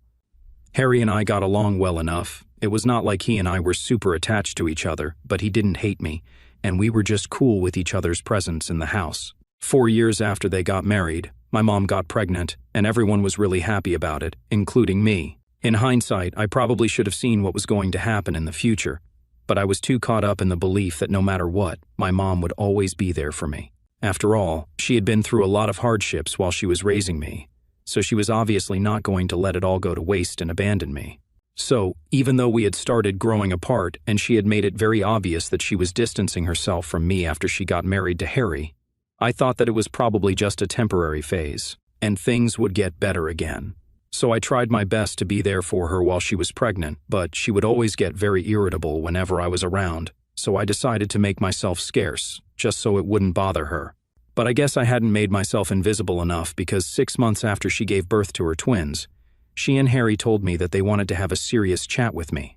Harry and I got along well enough. It was not like he and I were super attached to each other, but he didn't hate me, and we were just cool with each other's presence in the house. 4 years after they got married, my mom got pregnant, and everyone was really happy about it, including me. In hindsight, I probably should have seen what was going to happen in the future, but I was too caught up in the belief that no matter what, my mom would always be there for me. After all, she had been through a lot of hardships while she was raising me, so she was obviously not going to let it all go to waste and abandon me. So, even though we had started growing apart and she had made it very obvious that she was distancing herself from me after she got married to Harry, I thought that it was probably just a temporary phase, and things would get better again. So I tried my best to be there for her while she was pregnant, but she would always get very irritable whenever I was around, so I decided to make myself scarce, just so it wouldn't bother her. But I guess I hadn't made myself invisible enough because 6 months after she gave birth to her twins, she and Harry told me that they wanted to have a serious chat with me.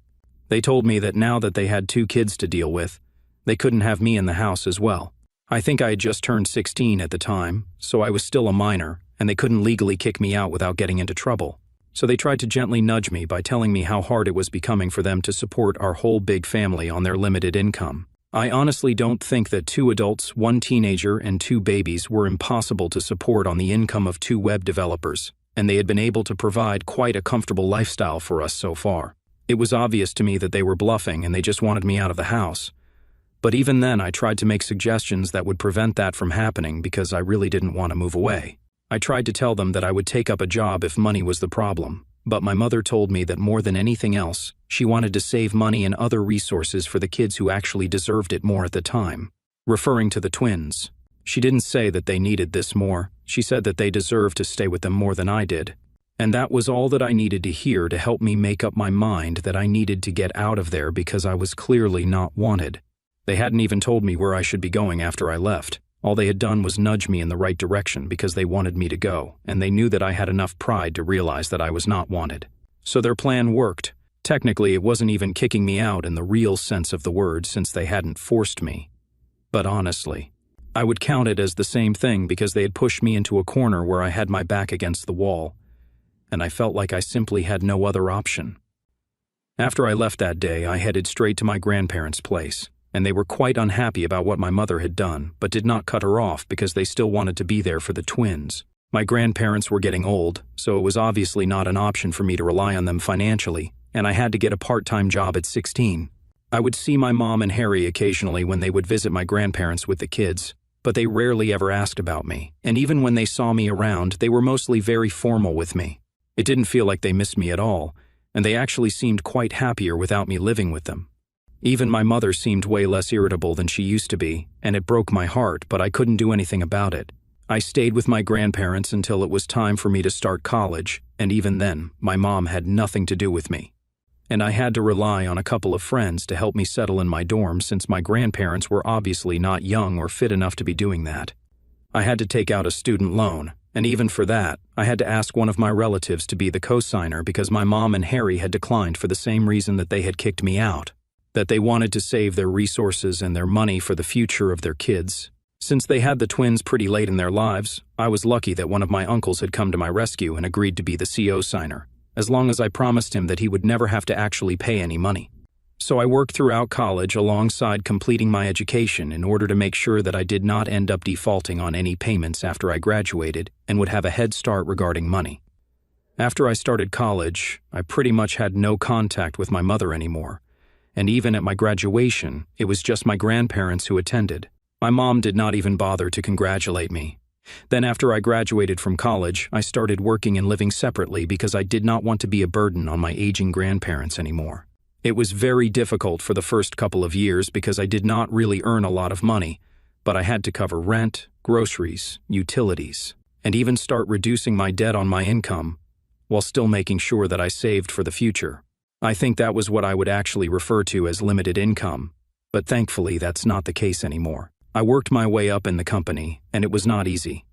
They told me that now that they had 2 kids to deal with, they couldn't have me in the house as well. I think I had just turned 16 at the time, so I was still a minor, and they couldn't legally kick me out without getting into trouble. So they tried to gently nudge me by telling me how hard it was becoming for them to support our whole big family on their limited income. I honestly don't think that 2 adults, 1 teenager, and 2 babies were impossible to support on the income of 2 web developers, and they had been able to provide quite a comfortable lifestyle for us so far. It was obvious to me that they were bluffing and they just wanted me out of the house. But even then, I tried to make suggestions that would prevent that from happening because I really didn't want to move away. I tried to tell them that I would take up a job if money was the problem, but my mother told me that more than anything else, she wanted to save money and other resources for the kids who actually deserved it more at the time. Referring to the twins, she didn't say that they needed this more, she said that they deserved to stay with them more than I did. And that was all that I needed to hear to help me make up my mind that I needed to get out of there because I was clearly not wanted. They hadn't even told me where I should be going after I left. All they had done was nudge me in the right direction because they wanted me to go, and they knew that I had enough pride to realize that I was not wanted. So their plan worked. Technically, it wasn't even kicking me out in the real sense of the word since they hadn't forced me. But honestly, I would count it as the same thing because they had pushed me into a corner where I had my back against the wall, and I felt like I simply had no other option. After I left that day, I headed straight to my grandparents' place, and they were quite unhappy about what my mother had done, but did not cut her off because they still wanted to be there for the twins. My grandparents were getting old, so it was obviously not an option for me to rely on them financially, and I had to get a part-time job at 16. I would see my mom and Harry occasionally when they would visit my grandparents with the kids, but they rarely ever asked about me, and even when they saw me around, they were mostly very formal with me. It didn't feel like they missed me at all, and they actually seemed quite happier without me living with them. Even my mother seemed way less irritable than she used to be, and it broke my heart, but I couldn't do anything about it. I stayed with my grandparents until it was time for me to start college, and even then, my mom had nothing to do with me. And I had to rely on a couple of friends to help me settle in my dorm since my grandparents were obviously not young or fit enough to be doing that. I had to take out a student loan, and even for that, I had to ask one of my relatives to be the co-signer because my mom and Harry had declined for the same reason that they had kicked me out. That they wanted to save their resources and their money for the future of their kids. Since they had the twins pretty late in their lives, I was lucky that one of my uncles had come to my rescue and agreed to be the CO signer, as long as I promised him that he would never have to actually pay any money. So I worked throughout college alongside completing my education in order to make sure that I did not end up defaulting on any payments after I graduated and would have a head start regarding money. After I started college, I pretty much had no contact with my mother anymore. And even at my graduation, it was just my grandparents who attended. My mom did not even bother to congratulate me. Then after I graduated from college, I started working and living separately because I did not want to be a burden on my aging grandparents anymore. It was very difficult for the first couple of years because I did not really earn a lot of money, but I had to cover rent, groceries, utilities, and even start reducing my debt on my income, while still making sure that I saved for the future. I think that was what I would actually refer to as limited income, but thankfully that's not the case anymore. I worked my way up in the company, and it was not easy.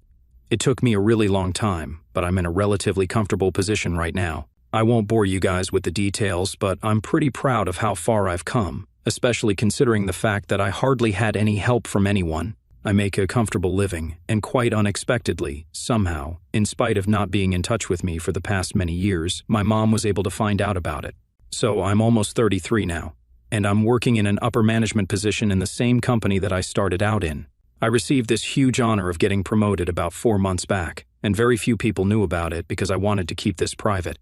It took me a really long time, but I'm in a relatively comfortable position right now. I won't bore you guys with the details, but I'm pretty proud of how far I've come, especially considering the fact that I hardly had any help from anyone. I make a comfortable living, and quite unexpectedly, somehow, in spite of not being in touch with me for the past many years, my mom was able to find out about it. So I'm almost 33 now, and I'm working in an upper management position in the same company that I started out in. I received this huge honor of getting promoted about 4 months back, and very few people knew about it because I wanted to keep this private.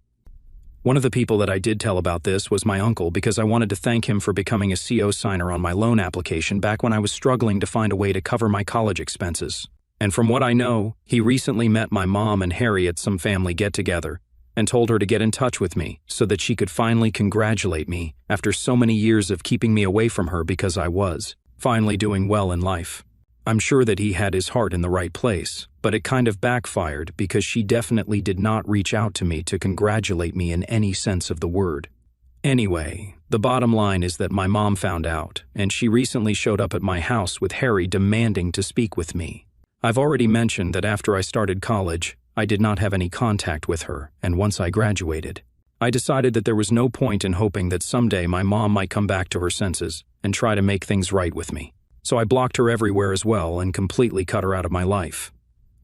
One of the people that I did tell about this was my uncle because I wanted to thank him for becoming a CO signer on my loan application back when I was struggling to find a way to cover my college expenses. And from what I know, he recently met my mom and Harry at some family get-together, and told her to get in touch with me so that she could finally congratulate me after so many years of keeping me away from her because I was finally doing well in life. I'm sure that he had his heart in the right place, but it kind of backfired because she definitely did not reach out to me to congratulate me in any sense of the word. Anyway, the bottom line is that my mom found out, and she recently showed up at my house with Harry demanding to speak with me. I've already mentioned that after I started college, I did not have any contact with her, and once I graduated, I decided that there was no point in hoping that someday my mom might come back to her senses and try to make things right with me. So I blocked her everywhere as well and completely cut her out of my life.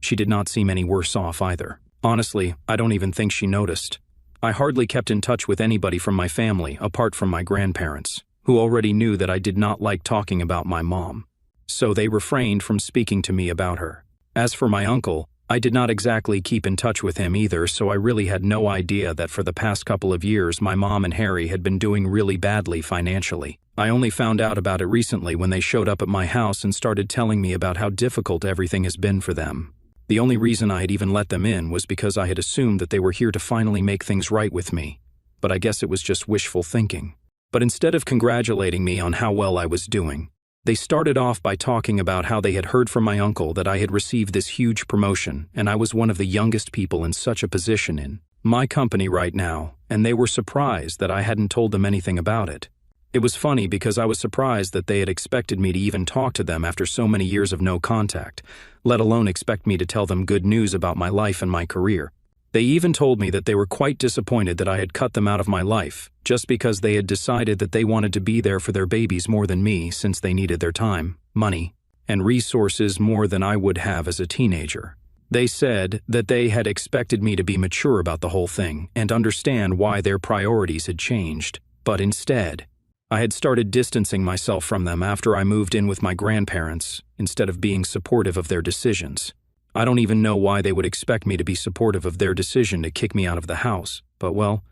She did not seem any worse off either. Honestly, I don't even think she noticed. I hardly kept in touch with anybody from my family apart from my grandparents, who already knew that I did not like talking about my mom. So they refrained from speaking to me about her. As for my uncle, I did not exactly keep in touch with him either, so I really had no idea that for the past couple of years my mom and Harry had been doing really badly financially. I only found out about it recently when they showed up at my house and started telling me about how difficult everything has been for them. The only reason I had even let them in was because I had assumed that they were here to finally make things right with me, but I guess it was just wishful thinking. But instead of congratulating me on how well I was doing, they started off by talking about how they had heard from my uncle that I had received this huge promotion and I was one of the youngest people in such a position in my company right now, and they were surprised that I hadn't told them anything about it. It was funny because I was surprised that they had expected me to even talk to them after so many years of no contact, let alone expect me to tell them good news about my life and my career. They even told me that they were quite disappointed that I had cut them out of my life, just because they had decided that they wanted to be there for their babies more than me since they needed their time, money, and resources more than I would have as a teenager. They said that they had expected me to be mature about the whole thing and understand why their priorities had changed, but instead, I had started distancing myself from them after I moved in with my grandparents instead of being supportive of their decisions. I don't even know why they would expect me to be supportive of their decision to kick me out of the house, but well,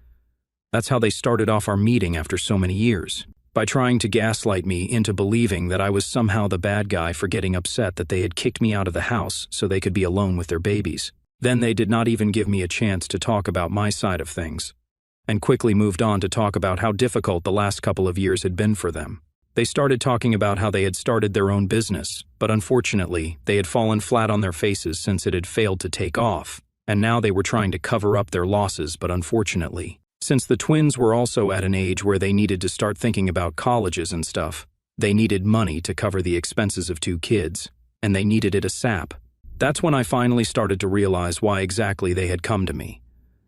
that's how they started off our meeting after so many years, by trying to gaslight me into believing that I was somehow the bad guy for getting upset that they had kicked me out of the house so they could be alone with their babies. Then they did not even give me a chance to talk about my side of things, and quickly moved on to talk about how difficult the last couple of years had been for them. They started talking about how they had started their own business, but unfortunately, they had fallen flat on their faces since it had failed to take off, and now they were trying to cover up their losses, but unfortunately, since the twins were also at an age where they needed to start thinking about colleges and stuff, they needed money to cover the expenses of 2 kids, and they needed it ASAP. That's when I finally started to realize why exactly they had come to me.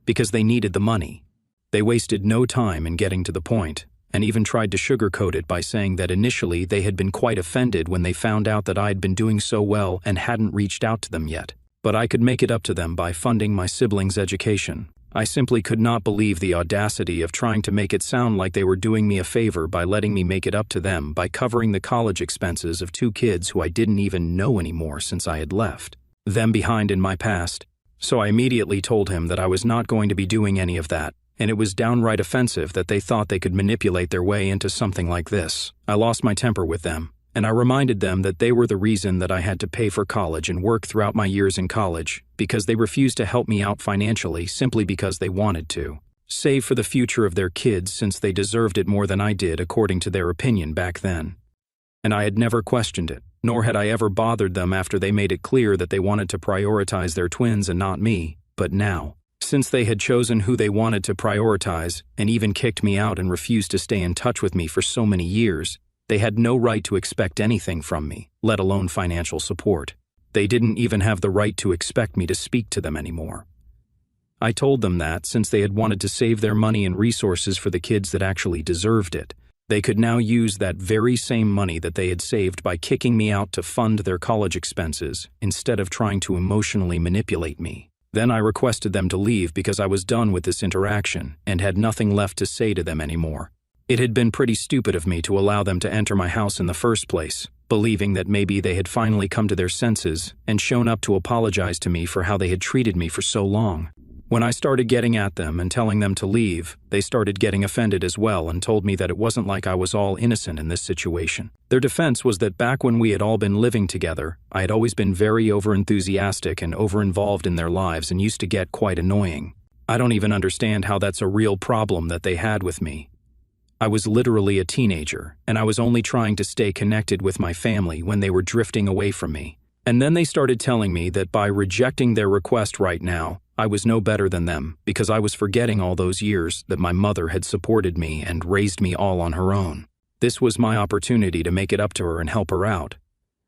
Because they needed the money. They wasted no time in getting to the point, and even tried to sugarcoat it by saying that initially they had been quite offended when they found out that I had been doing so well and hadn't reached out to them yet. But I could make it up to them by funding my siblings' education. I simply could not believe the audacity of trying to make it sound like they were doing me a favor by letting me make it up to them by covering the college expenses of 2 kids who I didn't even know anymore since I had left them behind in my past. So I immediately told him that I was not going to be doing any of that, and it was downright offensive that they thought they could manipulate their way into something like this. I lost my temper with them, and I reminded them that they were the reason that I had to pay for college and work throughout my years in college, because they refused to help me out financially simply because they wanted to, save for the future of their kids since they deserved it more than I did according to their opinion back then. And I had never questioned it, nor had I ever bothered them after they made it clear that they wanted to prioritize their twins and not me, but now, since they had chosen who they wanted to prioritize and even kicked me out and refused to stay in touch with me for so many years, they had no right to expect anything from me, let alone financial support. They didn't even have the right to expect me to speak to them anymore. I told them that since they had wanted to save their money and resources for the kids that actually deserved it, they could now use that very same money that they had saved by kicking me out to fund their college expenses instead of trying to emotionally manipulate me. Then I requested them to leave because I was done with this interaction and had nothing left to say to them anymore. It had been pretty stupid of me to allow them to enter my house in the first place, believing that maybe they had finally come to their senses and shown up to apologize to me for how they had treated me for so long. When I started getting at them and telling them to leave, they started getting offended as well and told me that it wasn't like I was all innocent in this situation. Their defense was that back when we had all been living together, I had always been very over-enthusiastic and over-involved in their lives and used to get quite annoying. I don't even understand how that's a real problem that they had with me. I was literally a teenager, and I was only trying to stay connected with my family when they were drifting away from me. And then they started telling me that by rejecting their request right now, I was no better than them because I was forgetting all those years that my mother had supported me and raised me all on her own. This was my opportunity to make it up to her and help her out.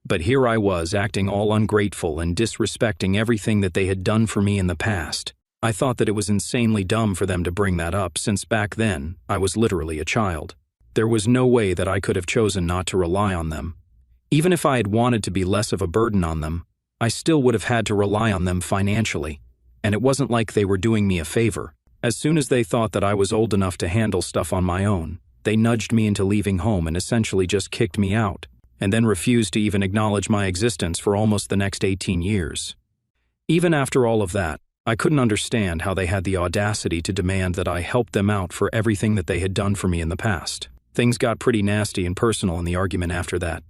But here I was acting all ungrateful and disrespecting everything that they had done for me in the past. I thought that it was insanely dumb for them to bring that up since back then I was literally a child. There was no way that I could have chosen not to rely on them. Even if I had wanted to be less of a burden on them, I still would have had to rely on them financially, and it wasn't like they were doing me a favor. As soon as they thought that I was old enough to handle stuff on my own, they nudged me into leaving home and essentially just kicked me out, and then refused to even acknowledge my existence for almost the next 18 years. Even after all of that, I couldn't understand how they had the audacity to demand that I help them out for everything that they had done for me in the past. Things got pretty nasty and personal in the argument after that,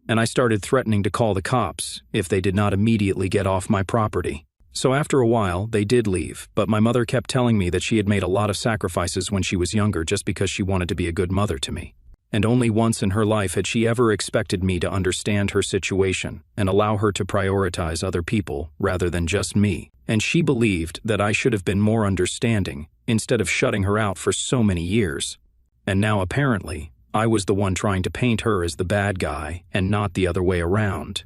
and I started threatening to call the cops if they did not immediately get off my property. So after a while, they did leave, but my mother kept telling me that she had made a lot of sacrifices when she was younger just because she wanted to be a good mother to me. And only once in her life had she ever expected me to understand her situation and allow her to prioritize other people rather than just me. And she believed that I should have been more understanding instead of shutting her out for so many years. And now apparently, I was the one trying to paint her as the bad guy and not the other way around.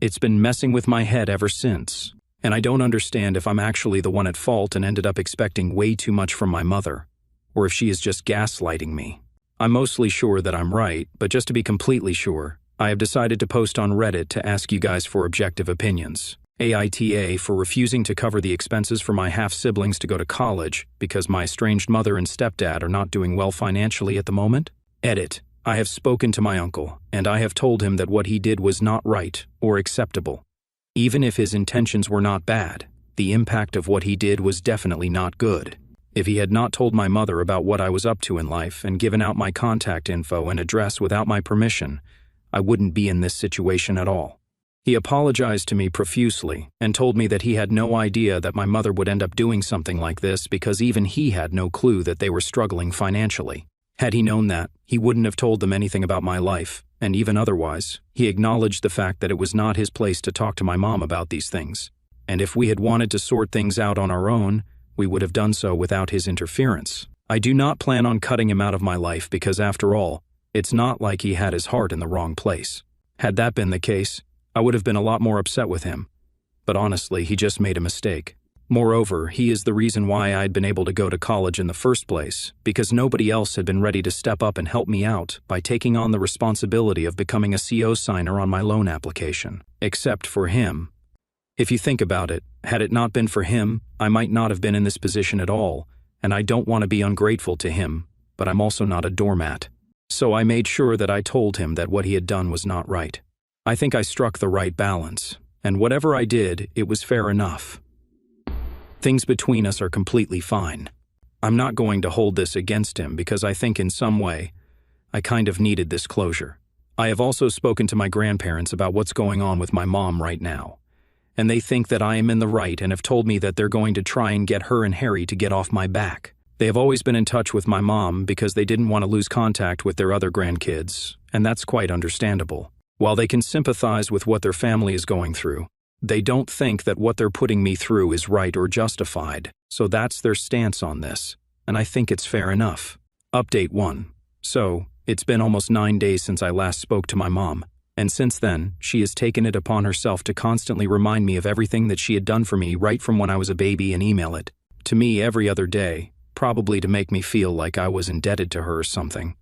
It's been messing with my head ever since, and I don't understand if I'm actually the one at fault and ended up expecting way too much from my mother, or if she is just gaslighting me. I'm mostly sure that I'm right, but just to be completely sure, I have decided to post on Reddit to ask you guys for objective opinions. AITA for refusing to cover the expenses for my half-siblings to go to college because my estranged mother and stepdad are not doing well financially at the moment. Edit. I have spoken to my uncle, and I have told him that what he did was not right or acceptable. Even if his intentions were not bad, the impact of what he did was definitely not good. If he had not told my mother about what I was up to in life and given out my contact info and address without my permission, I wouldn't be in this situation at all. He apologized to me profusely and told me that he had no idea that my mother would end up doing something like this because even he had no clue that they were struggling financially. Had he known that, he wouldn't have told them anything about my life, and even otherwise, he acknowledged the fact that it was not his place to talk to my mom about these things. And if we had wanted to sort things out on our own, we would have done so without his interference. I do not plan on cutting him out of my life because after all, it's not like he had his heart in the wrong place. Had that been the case, I would have been a lot more upset with him. But honestly, he just made a mistake. Moreover, he is the reason why I'd been able to go to college in the first place, because nobody else had been ready to step up and help me out by taking on the responsibility of becoming a CO signer on my loan application. Except for him. If you think about it, had it not been for him, I might not have been in this position at all, and I don't want to be ungrateful to him, but I'm also not a doormat. So I made sure that I told him that what he had done was not right. I think I struck the right balance, and whatever I did, it was fair enough. Things between us are completely fine. I'm not going to hold this against him because I think in some way, I kind of needed this closure. I have also spoken to my grandparents about what's going on with my mom right now, and they think that I am in the right and have told me that they're going to try and get her and Harry to get off my back. They have always been in touch with my mom because they didn't want to lose contact with their other grandkids, and that's quite understandable. While they can sympathize with what their family is going through, they don't think that what they're putting me through is right or justified, so that's their stance on this, and I think it's fair enough. Update 1. So, it's been almost 9 days since I last spoke to my mom, and since then, she has taken it upon herself to constantly remind me of everything that she had done for me right from when I was a baby and email it to me every other day, probably to make me feel like I was indebted to her or something.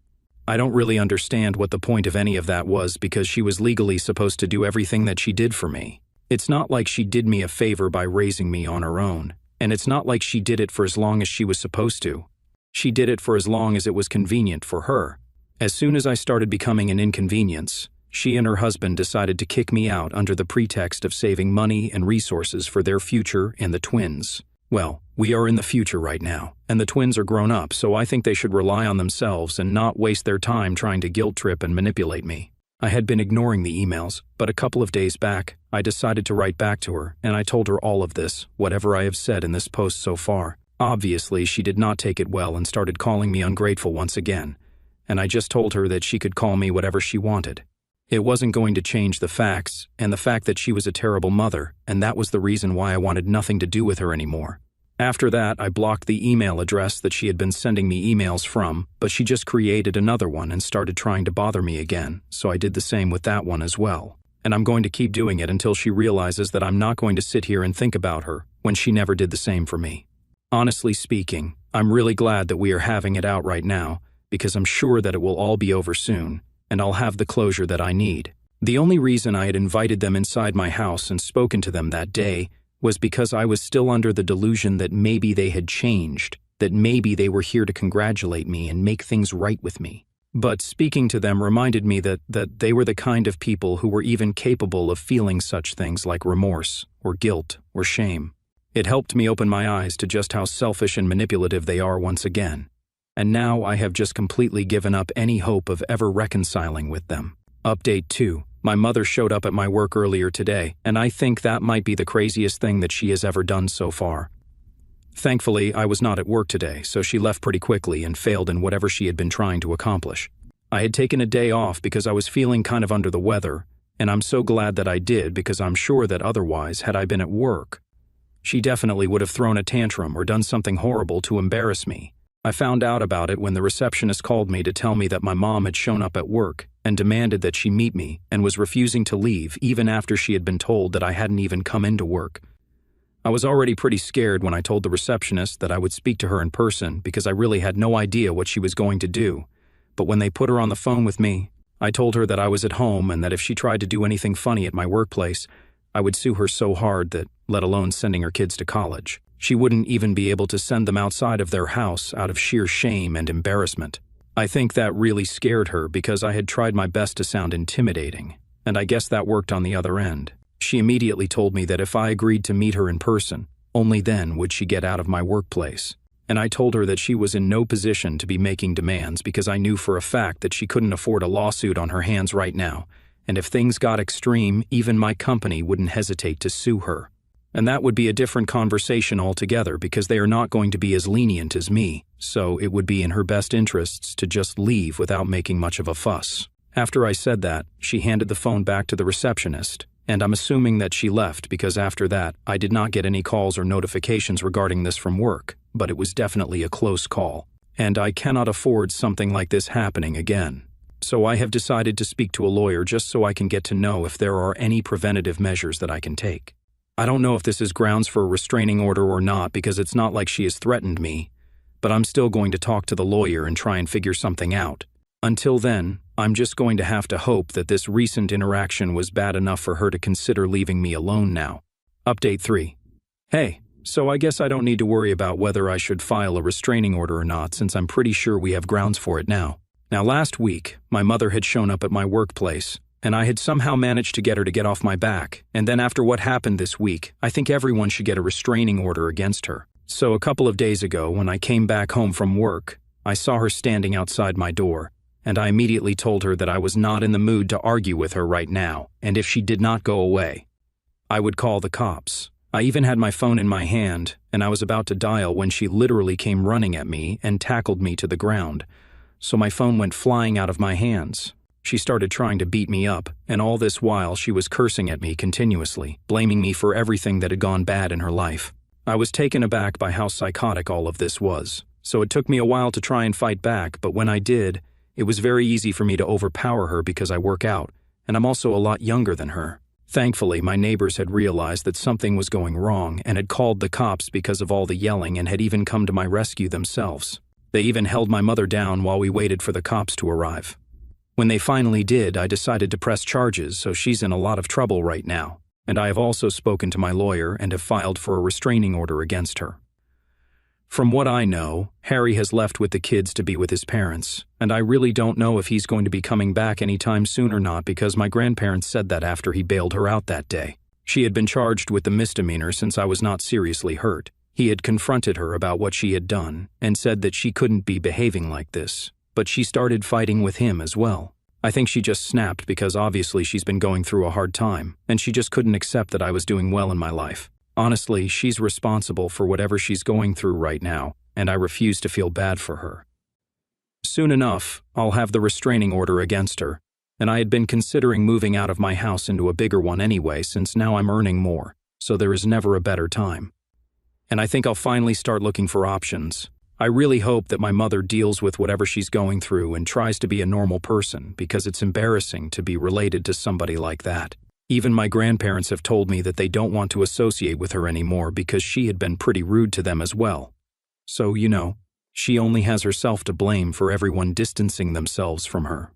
I don't really understand what the point of any of that was because she was legally supposed to do everything that she did for me. It's not like she did me a favor by raising me on her own, and it's not like she did it for as long as she was supposed to. She did it for as long as it was convenient for her. As soon as I started becoming an inconvenience, she and her husband decided to kick me out under the pretext of saving money and resources for their future and the twins. Well, we are in the future right now, and the twins are grown up, so I think they should rely on themselves and not waste their time trying to guilt trip and manipulate me. I had been ignoring the emails, but a couple of days back, I decided to write back to her, and I told her all of this, whatever I have said in this post so far. Obviously, she did not take it well and started calling me ungrateful once again, and I just told her that she could call me whatever she wanted. It wasn't going to change the facts, and the fact that she was a terrible mother, and that was the reason why I wanted nothing to do with her anymore. After that, I blocked the email address that she had been sending me emails from, but she just created another one and started trying to bother me again, so I did the same with that one as well. And I'm going to keep doing it until she realizes that I'm not going to sit here and think about her when she never did the same for me. Honestly speaking, I'm really glad that we are having it out right now, because I'm sure that it will all be over soon, and I'll have the closure that I need. The only reason I had invited them inside my house and spoken to them that day was because I was still under the delusion that maybe they had changed, that maybe they were here to congratulate me and make things right with me. But speaking to them reminded me that they were the kind of people who were even capable of feeling such things like remorse, or guilt, or shame. It helped me open my eyes to just how selfish and manipulative they are once again. And now I have just completely given up any hope of ever reconciling with them. Update 2. My mother showed up at my work earlier today, and I think that might be the craziest thing that she has ever done so far. Thankfully, I was not at work today, so she left pretty quickly and failed in whatever she had been trying to accomplish. I had taken a day off because I was feeling kind of under the weather, and I'm so glad that I did because I'm sure that otherwise, had I been at work, she definitely would have thrown a tantrum or done something horrible to embarrass me. I found out about it when the receptionist called me to tell me that my mom had shown up at work and demanded that she meet me and was refusing to leave even after she had been told that I hadn't even come into work. I was already pretty scared when I told the receptionist that I would speak to her in person because I really had no idea what she was going to do. But when they put her on the phone with me, I told her that I was at home and that if she tried to do anything funny at my workplace, I would sue her so hard that, let alone sending her kids to college, she wouldn't even be able to send them outside of their house out of sheer shame and embarrassment. I think that really scared her because I had tried my best to sound intimidating, and I guess that worked on the other end. She immediately told me that if I agreed to meet her in person, only then would she get out of my workplace. And I told her that she was in no position to be making demands because I knew for a fact that she couldn't afford a lawsuit on her hands right now, and if things got extreme, even my company wouldn't hesitate to sue her. And that would be a different conversation altogether because they are not going to be as lenient as me, so it would be in her best interests to just leave without making much of a fuss. After I said that, she handed the phone back to the receptionist, and I'm assuming that she left because after that, I did not get any calls or notifications regarding this from work, but it was definitely a close call, and I cannot afford something like this happening again. So I have decided to speak to a lawyer just so I can get to know if there are any preventative measures that I can take. I don't know if this is grounds for a restraining order or not because it's not like she has threatened me, but I'm still going to talk to the lawyer and try and figure something out. Until then, I'm just going to have to hope that this recent interaction was bad enough for her to consider leaving me alone now. Update 3. Hey, so I guess I don't need to worry about whether I should file a restraining order or not since I'm pretty sure we have grounds for it now. Now last week, my mother had shown up at my workplace, and I had somehow managed to get her to get off my back, and then after what happened this week, I think everyone should get a restraining order against her. So a couple of days ago, when I came back home from work, I saw her standing outside my door, and I immediately told her that I was not in the mood to argue with her right now, and if she did not go away, I would call the cops. I even had my phone in my hand, and I was about to dial when she literally came running at me and tackled me to the ground, so my phone went flying out of my hands. She started trying to beat me up, and all this while she was cursing at me continuously, blaming me for everything that had gone bad in her life. I was taken aback by how psychotic all of this was, so it took me a while to try and fight back, but when I did, it was very easy for me to overpower her because I work out, and I'm also a lot younger than her. Thankfully, my neighbors had realized that something was going wrong and had called the cops because of all the yelling and had even come to my rescue themselves. They even held my mother down while we waited for the cops to arrive. When they finally did, I decided to press charges, so she's in a lot of trouble right now, and I have also spoken to my lawyer and have filed for a restraining order against her. From what I know, Harry has left with the kids to be with his parents, and I really don't know if he's going to be coming back anytime soon or not because my grandparents said that after he bailed her out that day. She had been charged with the misdemeanor since I was not seriously hurt. He had confronted her about what she had done and said that she couldn't be behaving like this, but she started fighting with him as well. I think she just snapped because obviously she's been going through a hard time, and she just couldn't accept that I was doing well in my life. Honestly, she's responsible for whatever she's going through right now, and I refuse to feel bad for her. Soon enough, I'll have the restraining order against her, and I had been considering moving out of my house into a bigger one anyway since now I'm earning more, so there is never a better time. And I think I'll finally start looking for options. I really hope that my mother deals with whatever she's going through and tries to be a normal person because it's embarrassing to be related to somebody like that. Even my grandparents have told me that they don't want to associate with her anymore because she had been pretty rude to them as well. So, she only has herself to blame for everyone distancing themselves from her.